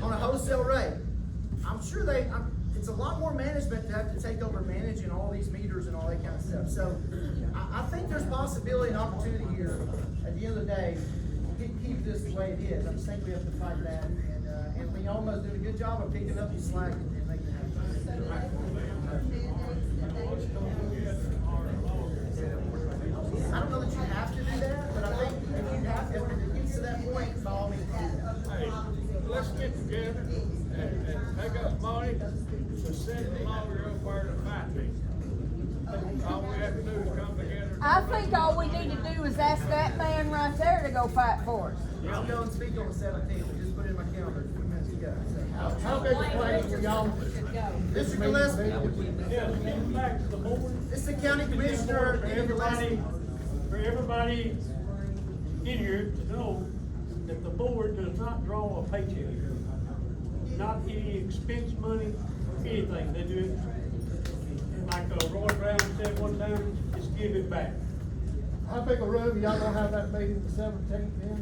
On a wholesale rate. I'm sure it's a lot more management to have to take over managing all these meters and all that kind of stuff. So I think there's possibility and opportunity here at the end of the day to keep this the way it is. I just think we have to fight that. And Leoma's doing a good job of picking up the slack and making it happen. I don't know that you have to do that, but I think if you have, if it gets to that point, by all means, do that. Hey, let's get together and take up money to send the lawyer up there to fight these. All we have to do is come together. I think all we need to do is ask that man right there to go fight for us. I'll go and speak on the 17th. We just put it in my calendar a few minutes ago. So, How big a place will y'all? Mr. Gillespie, Yeah, getting back to the board. this is the county commissioner. For everybody in here to know that the board does not draw a paycheck. Not any expense money, anything. They do it, like Roy Brown said one time, just give it back. How big a room y'all gonna have that meeting the 17th in?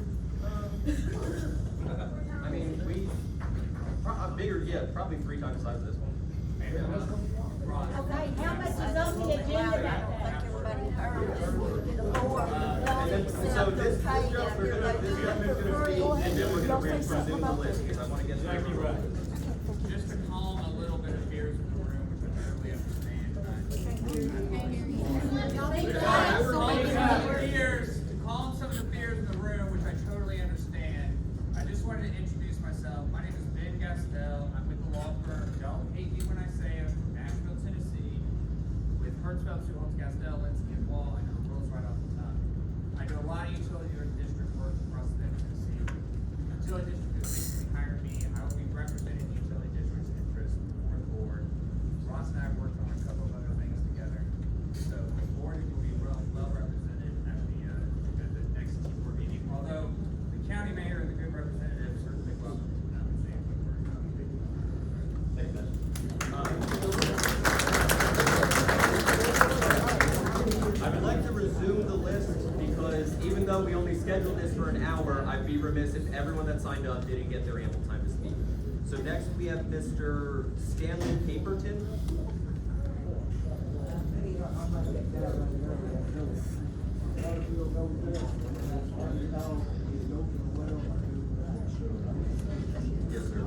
I mean, probably 3 times the size of this one. Okay, how much is on the agenda that day? everybody heard the board. And then, so this gentleman's gonna speak, and then we're gonna resume the list, because I wanna get to Exactly right. Just to calm a little bit of fears in the room, which I totally understand. To calm some of the fears in the room, which I totally understand, I just wanted to introduce myself. My name is Ben Gastel. I'm with the law firm. Don't hate me when I say I'm from Nashville, Tennessee, with Hertzfeld, Suholtz, Gastel, Linsky, and Wall. I know it rolls right off the tongue. I do a lot of utility district work across the Tennessee. The utility district has recently hired me. I will be representing the utility district's interests before the board. Ross and I have worked on a couple of other things together. So the board will be well represented at the next board meeting. Although the county mayor and the good representative certainly welcome to come and say a quick word. I would like to resume the list because even though we only scheduled this for an hour, I'd be remiss if everyone that signed up didn't get their ample time to speak. So next we have Mr. Stanley Paperton. Yes, sir.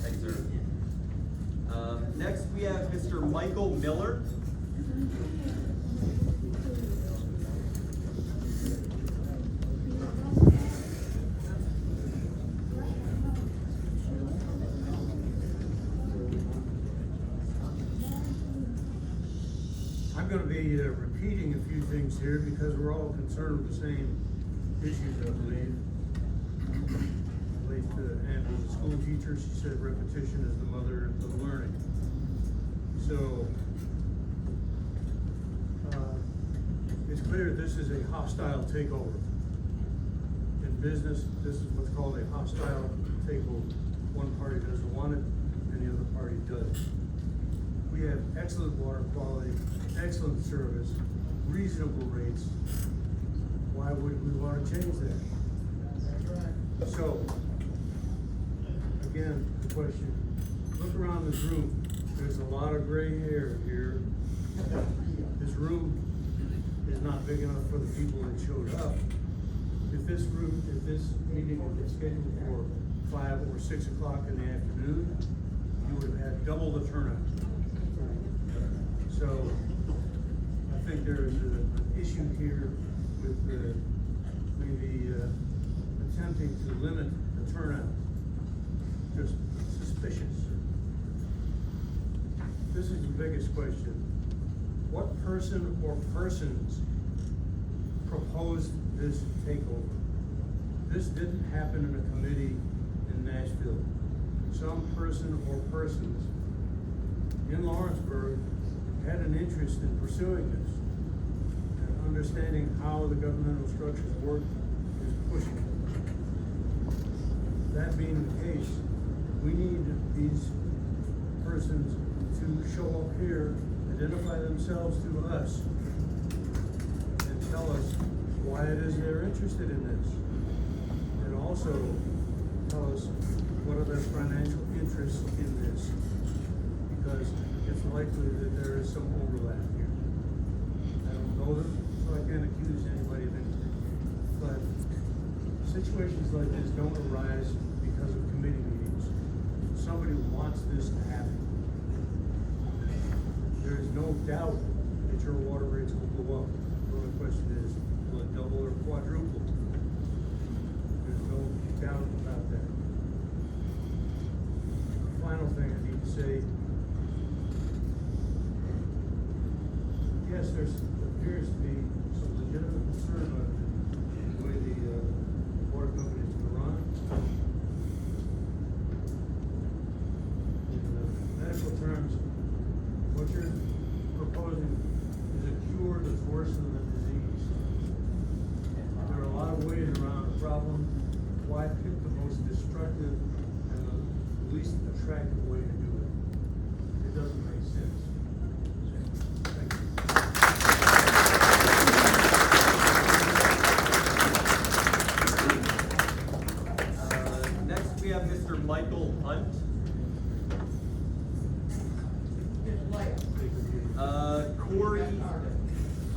Thanks, sir. Next we have Mr. Michael Miller. I'm gonna be repeating a few things here because we're all concerned with the same issues, I believe. And as a school teacher, she said repetition is the mother of learning. So, it's clear this is a hostile takeover. In business, this is what's called a hostile takeover. One party doesn't want it, and the other party does. We have excellent water quality, excellent service, reasonable rates. Why would we want to change that? So, again, the question, look around this room. There's a lot of gray hair here. This room is not big enough for the people that showed up. If this meeting was scheduled for 5 or 6 o'clock in the afternoon, you would have had double the turnout. So, I think there is an issue here with maybe attempting to limit the turnout. Just suspicious. This is the biggest question. What person or persons proposed this takeover? This didn't happen in a committee in Nashville. Some person or persons in Lawrenceburg had an interest in pursuing this and understanding how the governmental structures work is pushing it. That being the case, we need these persons to show up here, identify themselves to us, and tell us why it is they're interested in this. And also tell us what are their financial interests in this, because it's likely that there is some overlap here. I don't know them, so I can't accuse anybody of anything. But situations like this don't arise because of committee meetings. Somebody wants this to happen. There is no doubt that your water rates will go up. The only question is, will it double or quadruple? There's no doubt about that. The final thing I need to say, yes, there appears to be some legitimate concern about the way the water company is going to run. In medical terms, what you're proposing is a cure that's worse than the disease. There are a lot of ways around the problem. Why pick the most destructive and the least attractive way to do it. It doesn't make sense. Thank you. Next, we have Mr. Michael Hunt.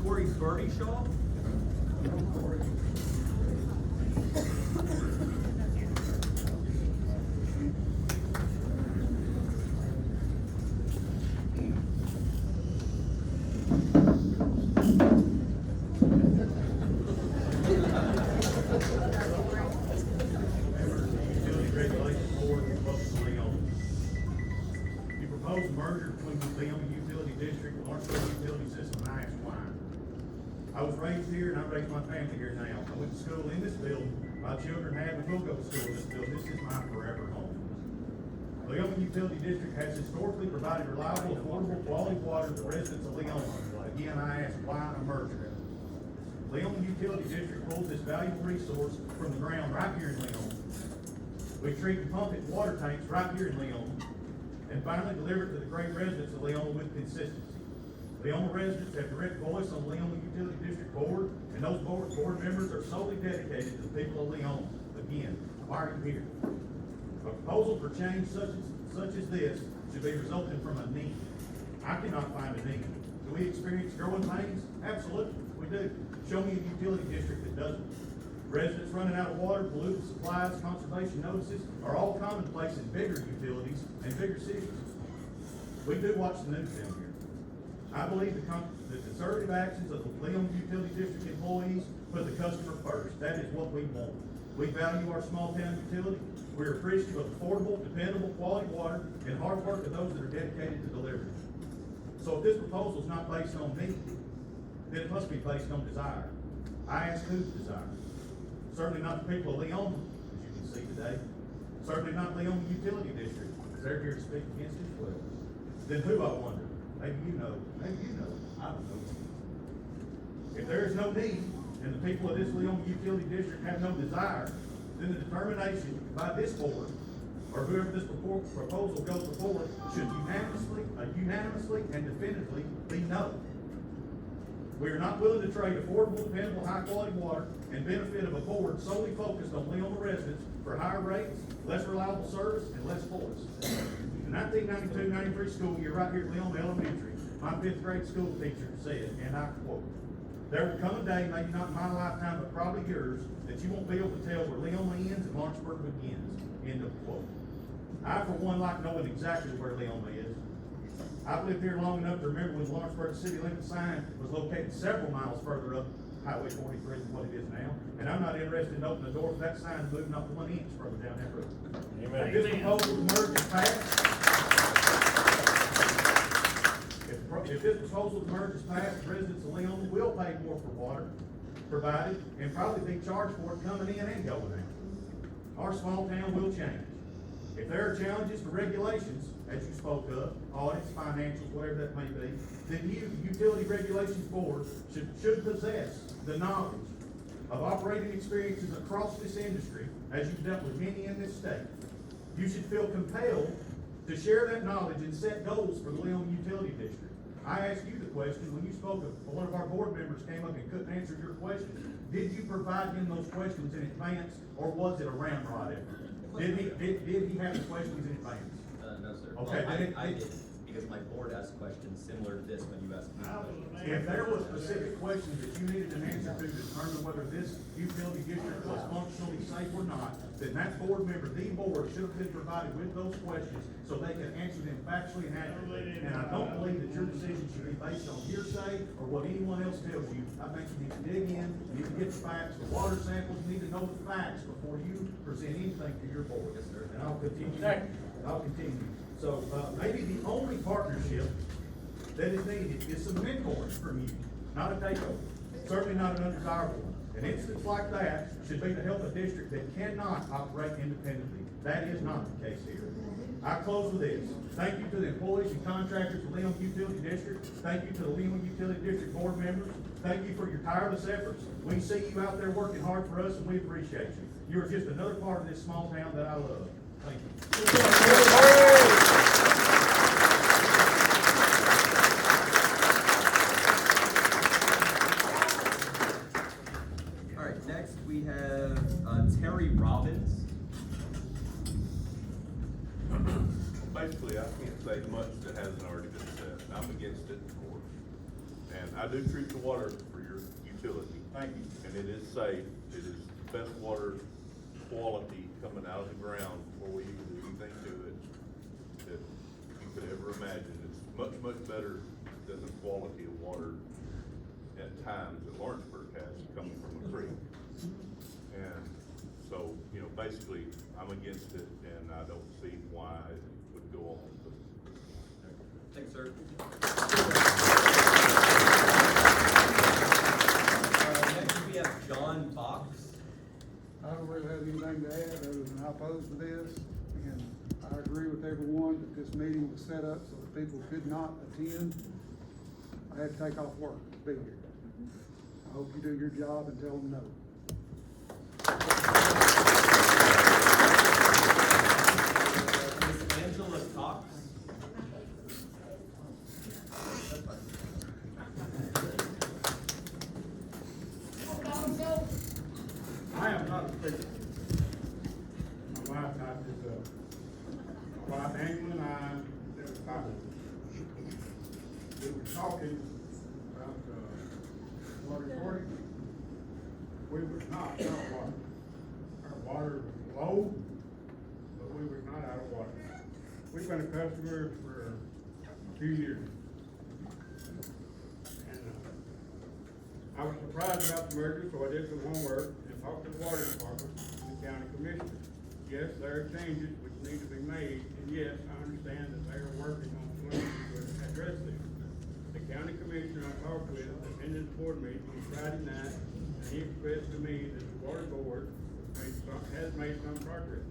Corey Burdyshaw. You propose a merger between the Leoma Utility District and Lawrenceburg Utility System, and I ask why. I was raised here and I raised my family here now. I went to school in this building. My children have and will go to school in this building. This is my forever home. Leoma Utility District has historically provided reliable, affordable, quality water to the residents of Leoma. Again, I ask why a merger. Leoma Utility District pulls this valuable resource from the ground right here in Leoma. We treat and pump it in water tanks right here in Leoma, and finally deliver it to the great residents of Leoma with consistency. Leoma residents have direct voice on the Leoma Utility District Board, and those board members are solely dedicated to the people of Leoma. Again, why are you here? A proposal for change such as this should be resulting from a need. I cannot find a need. Do we experience growing pains? Absolutely, we do. Show me a utility district that doesn't. Residents running out of water, pollutant supplies, conservation notices are all commonplace in bigger utilities and bigger cities. We do watch the news down here. I believe the conservative actions of the Leoma Utility District employees put the customer first. That is what we want. We value our small town utility. We're appreciative of affordable, dependable, quality water and hard work of those that are dedicated to delivering. So if this proposal is not based on need, then it must be based on desire. I ask whose desire? Certainly not the people of Leoma, as you can see today. Certainly not Leoma Utility District, because they're here to speak against it as well. Then who, I wonder? Maybe you know, I don't know. If there is no need, and the people of this Leoma Utility District have no desire, then the determination by this board, or whoever this proposal goes before, should unanimously and definitively be no. We are not willing to trade affordable, dependable, high-quality water and benefit of a board solely focused on Leoma residents for higher rates, less reliable service, and less force. The 1992-93 school year right here at Leoma Elementary, my 5th grade school teacher said, and I quote, "There will come a day, maybe not in my lifetime, but probably yours, that you won't be able to tell where Leoma ends and Lawrenceburg begins." End of quote. I, for one, like knowing exactly where Leoma is. I've lived here long enough to remember when the Lawrenceburg city limit sign was located several miles further up Highway 43 than what it is now. And I'm not interested in opening the door for that sign to move not 1 inch further down that road. If this proposal to merge is passed, if this proposal to merge is passed, residents of Leoma will pay more for water provided and probably be charged for it coming in and going out. Our small town will change. If there are challenges to regulations, as you spoke of, audits, financials, whatever that may be, then you, the Utility Regulations Board, should possess the knowledge of operating experiences across this industry, as you've dealt with many in this state. You should feel compelled to share that knowledge and set goals for the Leoma Utility District. I asked you the question when you spoke of, one of our board members came up and couldn't answer your question. Did you provide him those questions in advance, or was it a ramrod effort? Did he have the questions in advance? No, sir. Okay, Well, then I did, because my board asked questions similar to this when you asked me. If there was specific questions that you needed an answer to determine whether this utility district was functionally safe or not, then that board member, the board, should have been provided with those questions so they could answer them factually and accurately. And I don't believe that your decision should be based on hearsay or what anyone else tells you. I think you need to dig in, you need to get the facts, the water samples, you need to know the facts before you present anything to your board. Yes, sir. And I'll continue. I'll continue. So, maybe the only partnership that is needed is some mentoring from you, not a takeover. Certainly not an undesirable one. An instance like that should be to help a district that cannot operate independently. That is not the case here. I close with this. Thank you to the employees and contractors of the Leoma Utility District. Thank you to the Leoma Utility District board members. Thank you for your tireless efforts. We see you out there working hard for us and we appreciate you. You are just another part of this small town that I love. Thank you. All right, next we have Terry Robbins. Basically, I can't say much that hasn't already been said. I'm against it, of course. And I do treat the water for your utility. Thank you. And it is safe. It is the best water quality coming out of the ground before we even do anything to it that you could ever imagine. It's much, much better than the quality of water at times that Lawrenceburg has coming from a creek. And so, you know, basically, I'm against it, and I don't see why it would go on. Thanks, sir. Next we have John Fox. I don't really have anything to add other than I oppose to this, and I agree with everyone that this meeting was set up so that people could not attend. I had to take off work to be here. I hope you do your job and tell them no. Miss Angela Cox. I am not a speaker. My wife typed this up. My wife Angela and I, that was typing. We were talking about, water shortage. We were not out of water. Our water was low, but we were not out of water. We've been a customer for a few years. And, I was surprised about the merger, so I did some homework and talked to the water department and the county commissioner. Yes, there are changes which need to be made, and yes, I understand that they are working on plans to address them. The county commissioner I talked with attended the board meeting on Friday night, and he expressed to me that the water board has made some progress.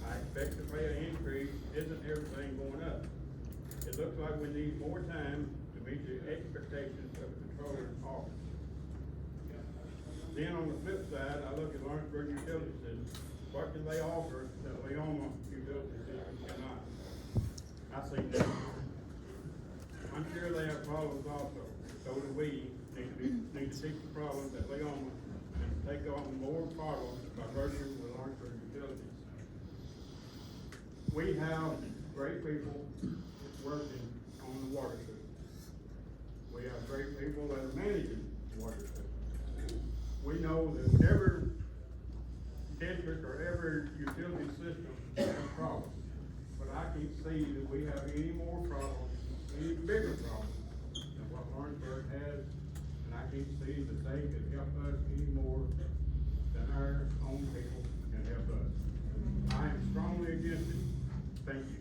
I expect to pay an increase, isn't everything going up? It looks like we need more time to meet the expectations of the controller's office. Then on the flip side, I look at Lawrenceburg Utility Systems. What can they offer that Leoma Utility System cannot? I see nothing. I'm sure they have problems also. So do we. Need to fix the problems at Leoma and take on more problems by merging with Lawrenceburg Utilities. We have great people working on the water system. We have great people that are managing the water system. We know that every district or every utility system has problems, but I can't see that we have any more problems, any bigger problems than what Lawrenceburg has, and I can't see that they can help us any more than our own people can help us. I am strongly against it. Thank you.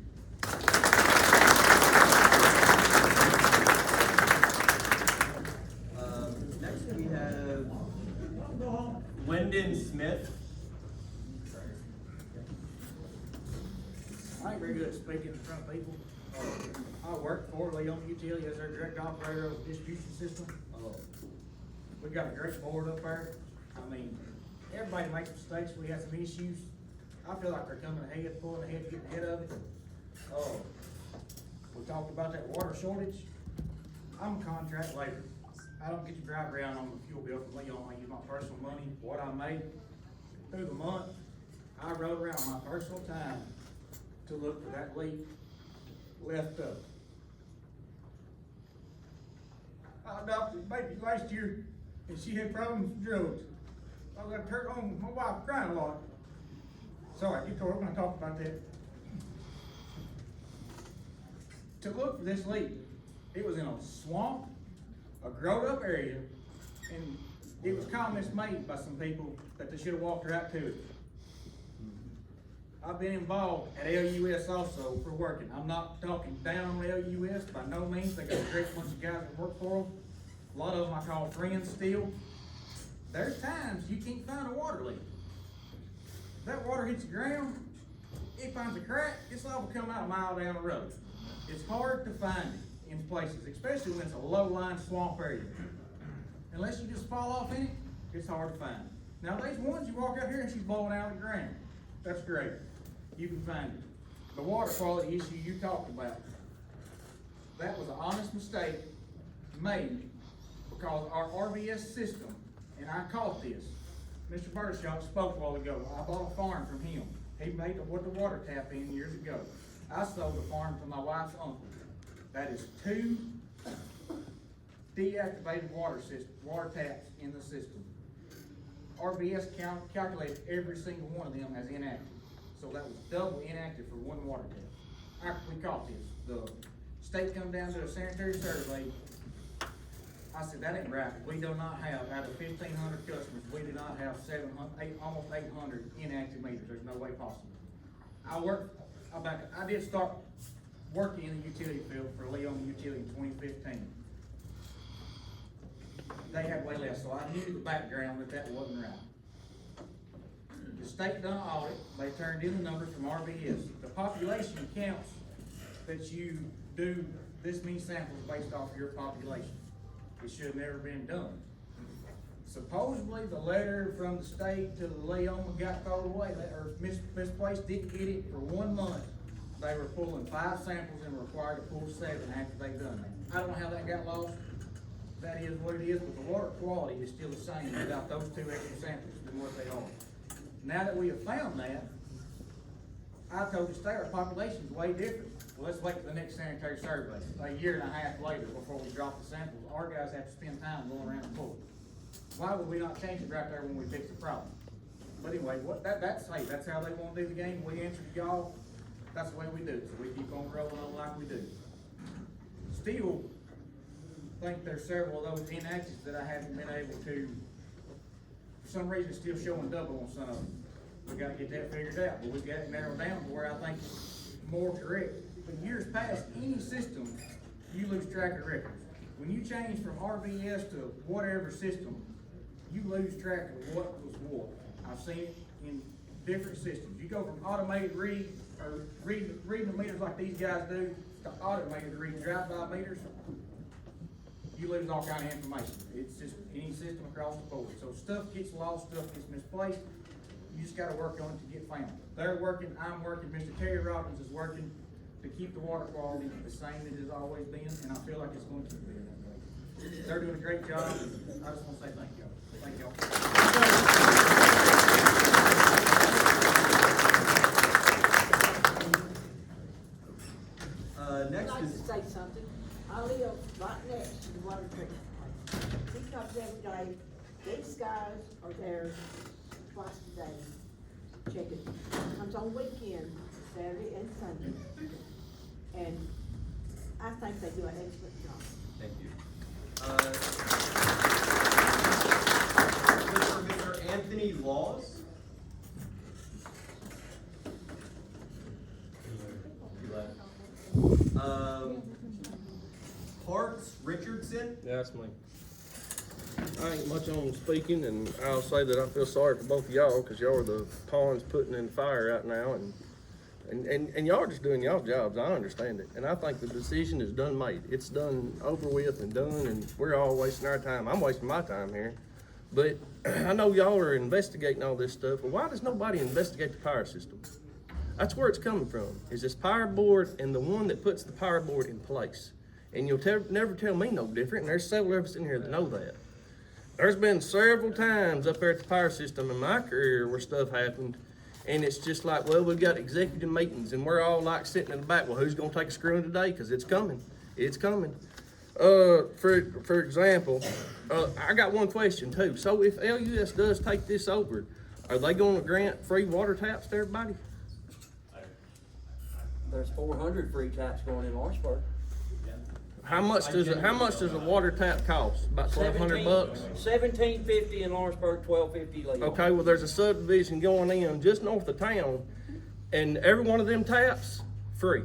Next we have Lyndon Smith. I ain't very good at speaking in front of people. I work for Leoma Utility as their direct operator of the distribution system. We got a great board up there. I mean, everybody makes mistakes. We have some issues. I feel like they're coming ahead, pulling ahead, getting ahead of it. We talked about that water shortage. I'm a contract labor. I don't get to drive around on the fuel bill from Leoma. I use my personal money, what I make through the month. I rode around my personal time to look for that leak left up. I adopted a baby last year, and she had problems with drugs. I got hurt on my wife crying a lot. Sorry, we're gonna talk about that. To look for this leak, it was in a swamp, a grown up area, and it was comments made by some people that they should have walked right to it. I've been involved at LUS also for working. I'm not talking down on LUS by no means. They got a great bunch of guys that work for them. A lot of them I call friends still. There's times you can't find a water leak. That water hits the ground, it finds a crack, it's liable to come out a mile down the road. It's hard to find it in places, especially when it's a low-lying swamp area. Unless you just fall off in it, it's hard to find. Now there's ones you walk out here and she's blowing out of the ground. That's great. you can find it. The water quality issue you talked about, that was an honest mistake made because our RBS system, and I caught this, Mr. Burshot spoke a while ago. I bought a farm from him. He made the water tap in years ago. I sold the farm to my wife's uncle. That is 2 deactivated water taps in the system. RBS calculated every single one of them as inactive. So that was double inactive for 1 water tap. We caught this. The state come down to a sanitary survey. I said, that ain't right. We do not have, out of 1,500 customers, we do not have almost 800 inactive meters. There's no way possible. I did start working in the utility field for Leoma Utility in 2015. They had way less, so I knew the background that wasn't right. The state done an audit. They turned in the numbers from RBS. The population counts that you do this many samples based off your population. It should have never been done. Supposedly, the letter from the state to the Leoma got thrown away, or misplaced, didn't get it for 1 month. They were pulling 5 samples and were required to pull 7 after they done that. I don't know how that got lost. That is what it is, but the water quality is still the same without those 2 extra samples than what they are. Now that we have found that, I told the state our population is way different. Well, let's wait for the next sanitary survey. A year and a half later, before we drop the samples, our guys have to spend time going around and pulling. Why would we not change it right there when we fix the problem? But anyway, that's how they want to do the game. We answer to y'all. That's the way we do it. So we keep on rolling on like we do. Still, I think there's several of those inactives that I haven't been able to, for some reason, still showing double on some of them. We got to get that figured out, but we got it narrowed down to where I think it's more correct. But years past, any system, you lose track of records. When you change from RBS to whatever system, you lose track of what was what. I've seen it in different systems. You go from automated reading the meters like these guys do to automated read drive-by meters, you lose all kind of information. It's just any system across the board. So stuff gets lost, stuff gets misplaced. You just got to work on it to get found. They're working, I'm working, Mr. Terry Robbins is working to keep the water quality the same that it has always been, and I feel like it's going to be that way. They're doing a great job. I just want to say thank y'all. Thank y'all. Next I'd like is to say something. I live right next to the water treatment plant. He comes every day. These guys are there twice a day checking. Comes on weekends, Saturday and Sunday. And I think they do an excellent job. Thank you. Mr. Anthony Laws. Parks Richardson. Yeah, that's me. I ain't much on speaking, and I'll say that I feel sorry for both of y'all, because y'all are the pawns putting in the fire right now, and y'all are just doing y'all jobs. I understand it, and I think the decision is done made. It's done, over with, and done, and we're all wasting our time. I'm wasting my time here, but I know y'all are investigating all this stuff. Well, why does nobody investigate the power system? That's where it's coming from, is this power board and the one that puts the power board in place. And you'll never tell me no different, and there's several of us in here that know that. There's been several times up there at the power system in my career where stuff happened, and it's just like, well, we've got executive meetings, and we're all like sitting in the back, well, who's gonna take a screw in today? Because it's coming, it's coming. For example, I got one question too. So if LUS does take this over, are they gonna grant free water taps to everybody? There's 400 free taps going in Lawrenceburg. How much does a water tap cost? About $1,200? $17.50 in Lawrenceburg, $12.50 Leoma. Okay, well there's a subdivision going in just north of town, and every one of them taps free,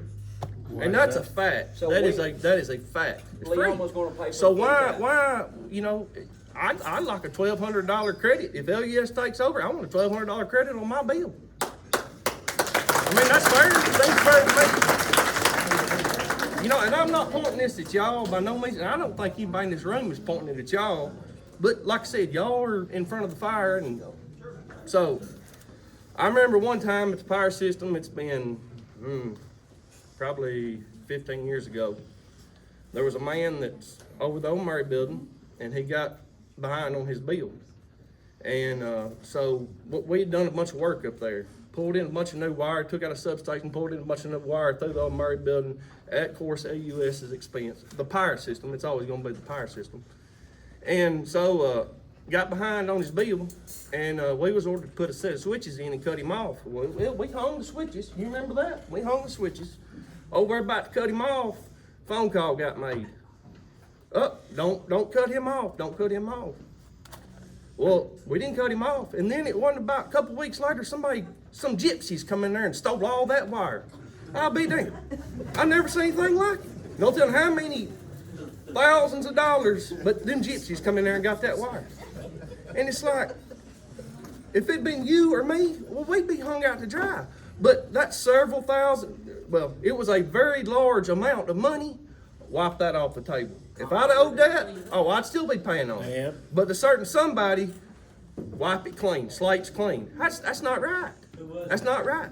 and that's a fact. So that is a fact. It's free. Leoma's going to pay for so the why you know? I'd like a $1,200 credit if LUS takes over. I want a $1,200 credit on my bill. I mean, that's fair. It seems fair to me. You know, and I'm not pointing this at y'all by no means, and I don't think anybody in this room is pointing it at y'all, but like I said, y'all are in front of the fire, and so I remember one time at the power system, it's been probably 15 years ago. There was a man that's over the old Murray building, and he got behind on his bill. And so we had done a bunch of work up there. Pulled in a bunch of new wire, took out a substation, pulled in a bunch of new wire through the old Murray building at, of course, AUS's expense. The power system, it's always gonna be the power system. And so got behind on his bill, and we was ordered to put a set of switches in and cut him off. Well, we hung the switches. You remember that? We hung the switches. Over there about to cut him off, phone call got made. Don't cut him off. Don't cut him off. Well, we didn't cut him off. And then it wasn't about a couple weeks later, some gypsies come in there and stole all that wire. I'll be damned. I never seen anything like it. No telling how many thousands of dollars, but them gypsies come in there and got that wire. And it's like, if it'd been you or me, well, we'd be hung out to dry. But that's several thousand, well, it was a very large amount of money. Wipe that off the table. If I'd owed that, I'd still be paying on it. But to certain somebody, wipe it clean, slate's clean. That's not right. That's not right.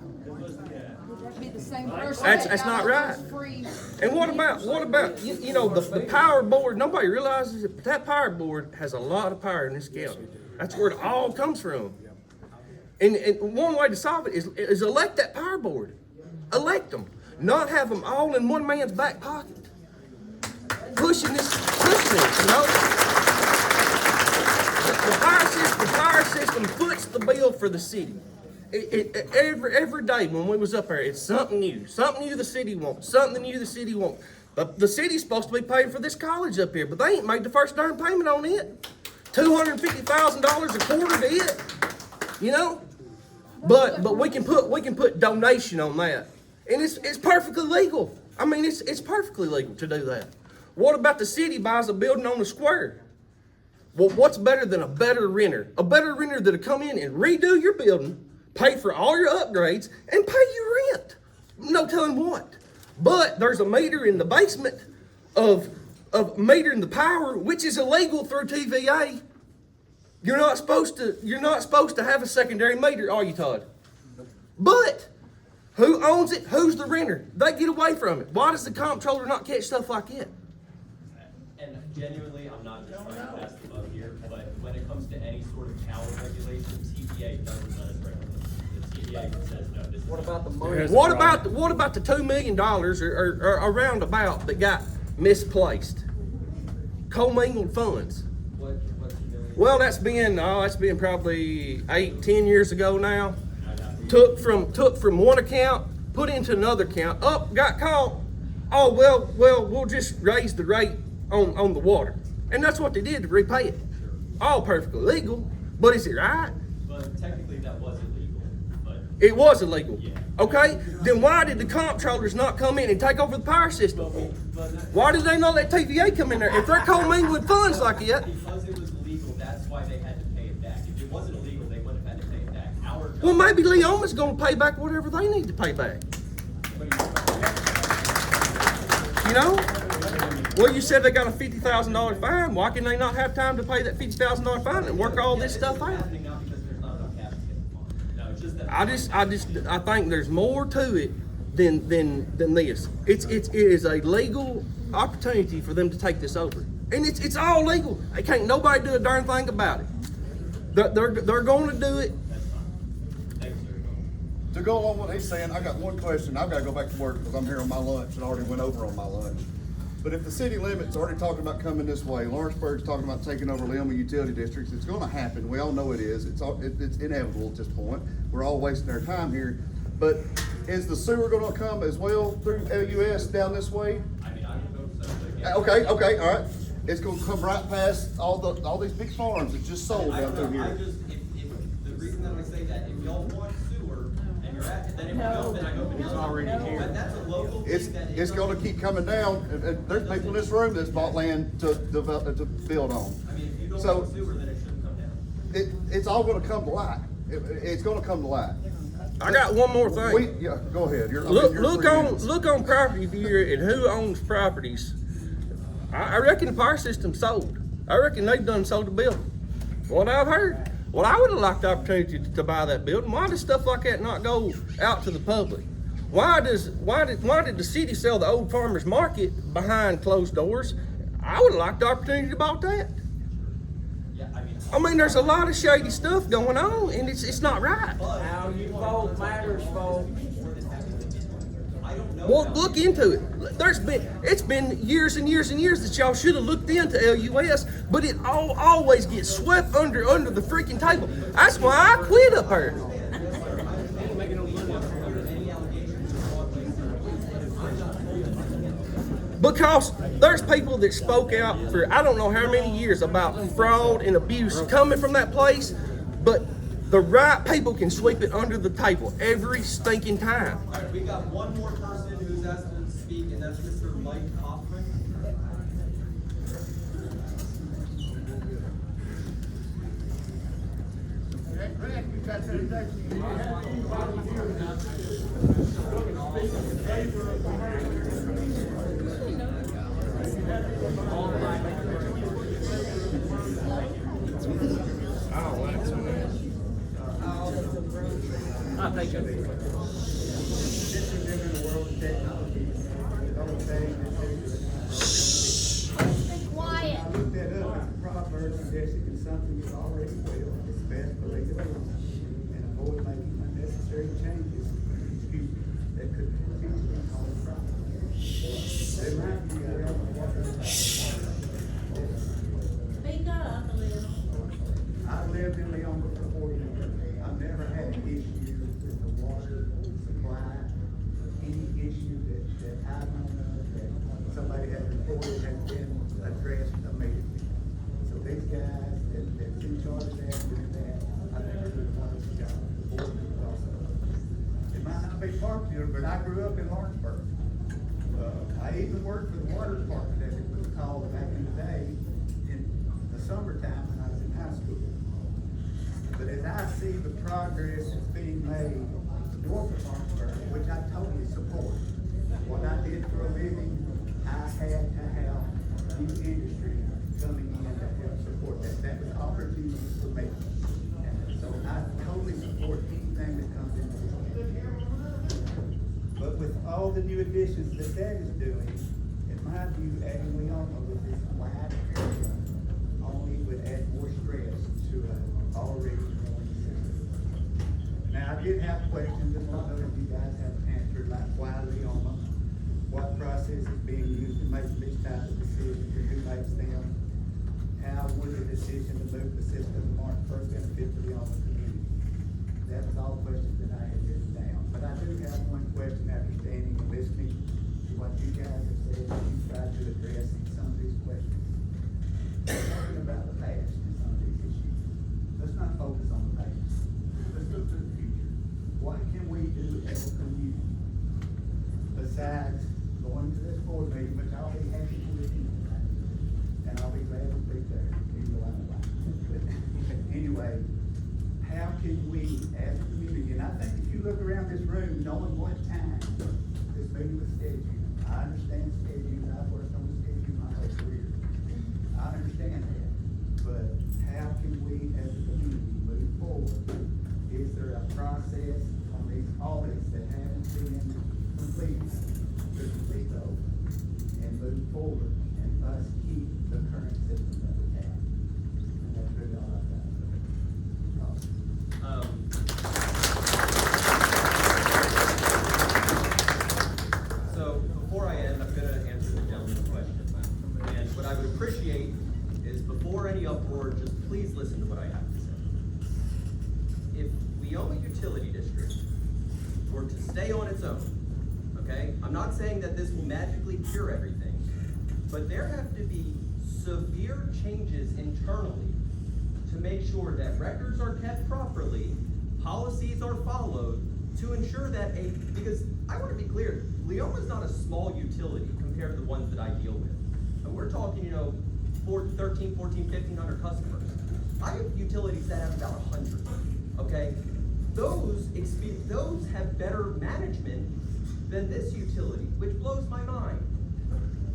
That's not right. And what about you know, the power board? Nobody realizes that power board has a lot of power in this county. That's where it all comes from. And one way to solve it is elect that power board. Elect them. Not have them all in one man's back pocket. Pushing this, you know. The power system puts the bill for the city. Every day when we was up there, it's something new the city wants, But the city's supposed to be paying for this college up here, but they ain't made the first darn payment on it. $250,000 a quarter to it, you know. But we can put donation on that, and it's perfectly legal. I mean, it's perfectly legal to do that. What about the city buys a building on the square? Well, what's better than a better renter? A better renter that'll come in and redo your building, pay for all your upgrades, and pay you rent. No telling what. But there's a meter in the basement of metering the power, which is illegal through TVA. You're not supposed to have a secondary meter, are you, Todd? But who owns it? Who's the renter? They get away from it. Why does the comptroller not catch stuff like that? And genuinely, I'm not just trying to pass the buck here, but when it comes to any sort of power regulation, TVA doesn't let us regulate. The TVA says no. This what about the money? What about the $2 million or around about that got misplaced? Commingled funds. Well, that's been probably 8-10 years ago now. Took from one account, put into another account. Got caught. Oh well, we'll just raise the rate on the water, and that's what they did to repay it. All perfectly legal, but is it right? But technically, that was illegal. But it was illegal. Yeah. Okay, then why did the comptrollers not come in and take over the power system? Why did they not let TVA come in there if they're commingling funds like that? Because it was illegal, that's why they had to pay it back. If it wasn't illegal, they wouldn't have had to pay it back. Well, maybe Leoma's going to pay back whatever they need to pay back. You know? Well, you said they got a $50,000 fine. Why can they not have time to pay that $50,000 fine and work all this stuff out? I think there's more to it than this. It is a legal opportunity for them to take this over, and it's all legal. Can't nobody do a darn thing about it. They're going to do it. To go along with what he's saying, I got one question. I've got to go back to work because I'm here on my lunch and I already went over on my lunch. But if the city limits already talking about coming this way, Lawrenceburg's talking about taking over Leoma Utility Districts, it's going to happen. We all know it is. It's inevitable at this point. We're all wasting our time here. But is the sewer going to come as well through LUS down this way? I mean, I don't know. So, yeah. Okay, all right. It's going to come right past all these big farms that just sold down through here. If the reason that I say that, if y'all want sewer and you're at it, then if you don't, then I go. It's already here. But that's a local thing. It's going to keep coming down. And there's people in this room that's bought land to build on. I mean, if you don't want sewer, then it shouldn't come down. It's all going to come to light. It's going to come to light. I got one more thing. Go ahead. Look on Property Viewer and who owns properties. I reckon the power system sold. I reckon they've done sold the building. What I've heard. Well, I would have liked the opportunity to buy that building. Why does stuff like that not go out to the public? Why did the city sell the old farmers market behind closed doors? I would have liked the opportunity to buy that. I mean, there's a lot of shady stuff going on, and it's not right. How you vote matters, folks. Well, look into it. It's been years and years and years that y'all should have looked into LUS, but it always gets swept under the freaking table. That's why I quit up here. Because there's people that spoke out for I don't know how many years about fraud and abuse coming from that place, but the right people can sweep it under the table every stinking time. All right, we got one more person who's asked to speak, and that's Mr. Mike Hoffman. I think of it. Since we live in a world of technology, the only thing Be quiet. I looked that up, it's a proverb suggesting that something is already well, it's best to leave it alone and avoid making unnecessary changes that could potentially cause problems. They might be around the water. Speak up a little. I've lived in Leoma for 40 years. I've never had an issue with the water supply, any issue that I know of that somebody has reported has been addressed immediately. So these guys that's in charge of that, doing that, I think they're doing a wonderful job. The board members also. It might not be popular, but I grew up in Lawrenceburg. I even worked for the water department, as it was called back in the day, in the summertime when I was in high school. But as I see the progress that's being made north of Lawrenceburg, which I totally support, what I did for a living, I had to have new industry coming in to help support that. That was opportunity for me. And so I totally support anything that comes into this industry. But with all the new additions that is doing, in my view, adding Leoma with this wide area only would add more stress to an already growing system. Now, I did have questions, and a lot of you guys have answered, like why Leoma, what process is being used to make this type of decision, or who makes them, how would the decision to move the system to Lawrenceburg benefit the Leoma community? That was all questions that I had written down. But I do have one question after standing and listening to what you guys have said, and you tried to address some of these questions. Talking about the past and some of these issues. Let's not focus on the past. Let's look to the future. What can we do as a community besides going to this board meeting, which I'll be happy to attend, and I'll be glad to be there, even though I'm not. But anyway, how can we, as a community, and I think if you look around this room, knowing what time this meeting was scheduled, I understand schedules, I've worked on the schedule my whole career. I understand that, but how can we, as a community, move forward? Is there a process on these audits that haven't been completed to complete those and move forward and us keep the current system that we have? And that's really all I've got. So before I end, I'm gonna answer the gentleman's question. And what I would appreciate is before any uproar, just please listen to what I have to say. If Leoma Utility District were to stay on its own, okay? I'm not saying that this will magically cure everything, but there have to be severe changes internally to make sure that records are kept properly, policies are followed, to ensure that because I want to be clear, Leoma is not a small utility compared to the ones that I deal with. And we're talking, 13, 14, 1,500 customers. I have utilities that have about 100, okay? Those have better management than this utility, which blows my mind.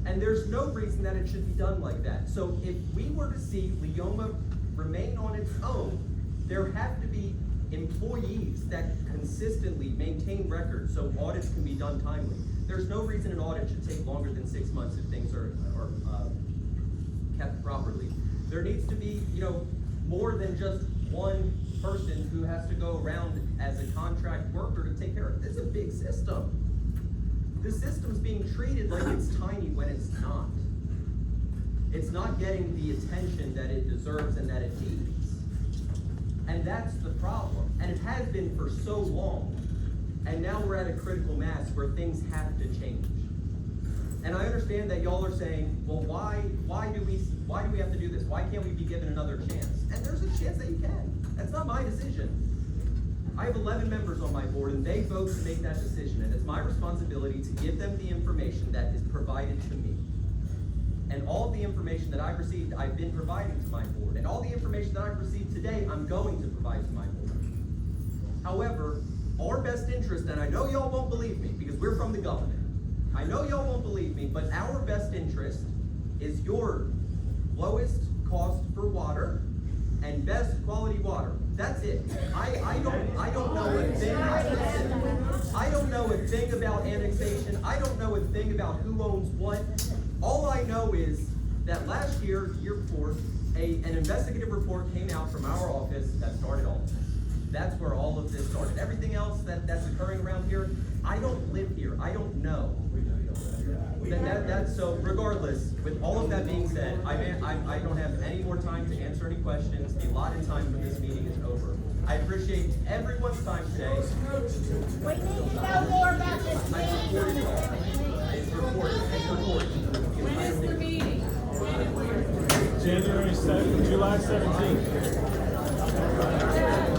And there's no reason that it should be done like that. So if we were to see Leoma remain on its own, there have to be employees that consistently maintain records so audits can be done timely. There's no reason an audit should take longer than 6 months if things are kept properly. There needs to be, more than just one person who has to go around as a contract worker to take care of it. This is a big system. The system's being treated like it's tiny when it's not. It's not getting the attention that it deserves and that it needs. And that's the problem. And it has been for so long. And now we're at a critical mass where things have to change. And I understand that y'all are saying, well, why do we have to do this? Why can't we be given another chance? And there's a chance that you can. That's not my decision. I have 11 members on my board, and they vote to make that decision. And it's my responsibility to give them the information that is provided to me. And all of the information that I've received, I've been providing to my board. And all the information that I've received today, I'm going to provide to my board. However, our best interest, and I know y'all won't believe me because we're from the governor. I know y'all won't believe me, but our best interest is your lowest cost for water and best quality water. That's it. I don't know a thing. I don't know a thing about annexation. I don't know a thing about who owns what. All I know is that last year before, an investigative report came out from our office that started all of this. That's where all of this started. Everything else that's occurring around here, I don't live here. I don't know. So regardless, with all of that being said, I don't have any more time to answer any questions. The allotted time for this meeting is over. I appreciate everyone's time today. We need to know more about this meeting. It's recorded. When is the meeting? July 17th.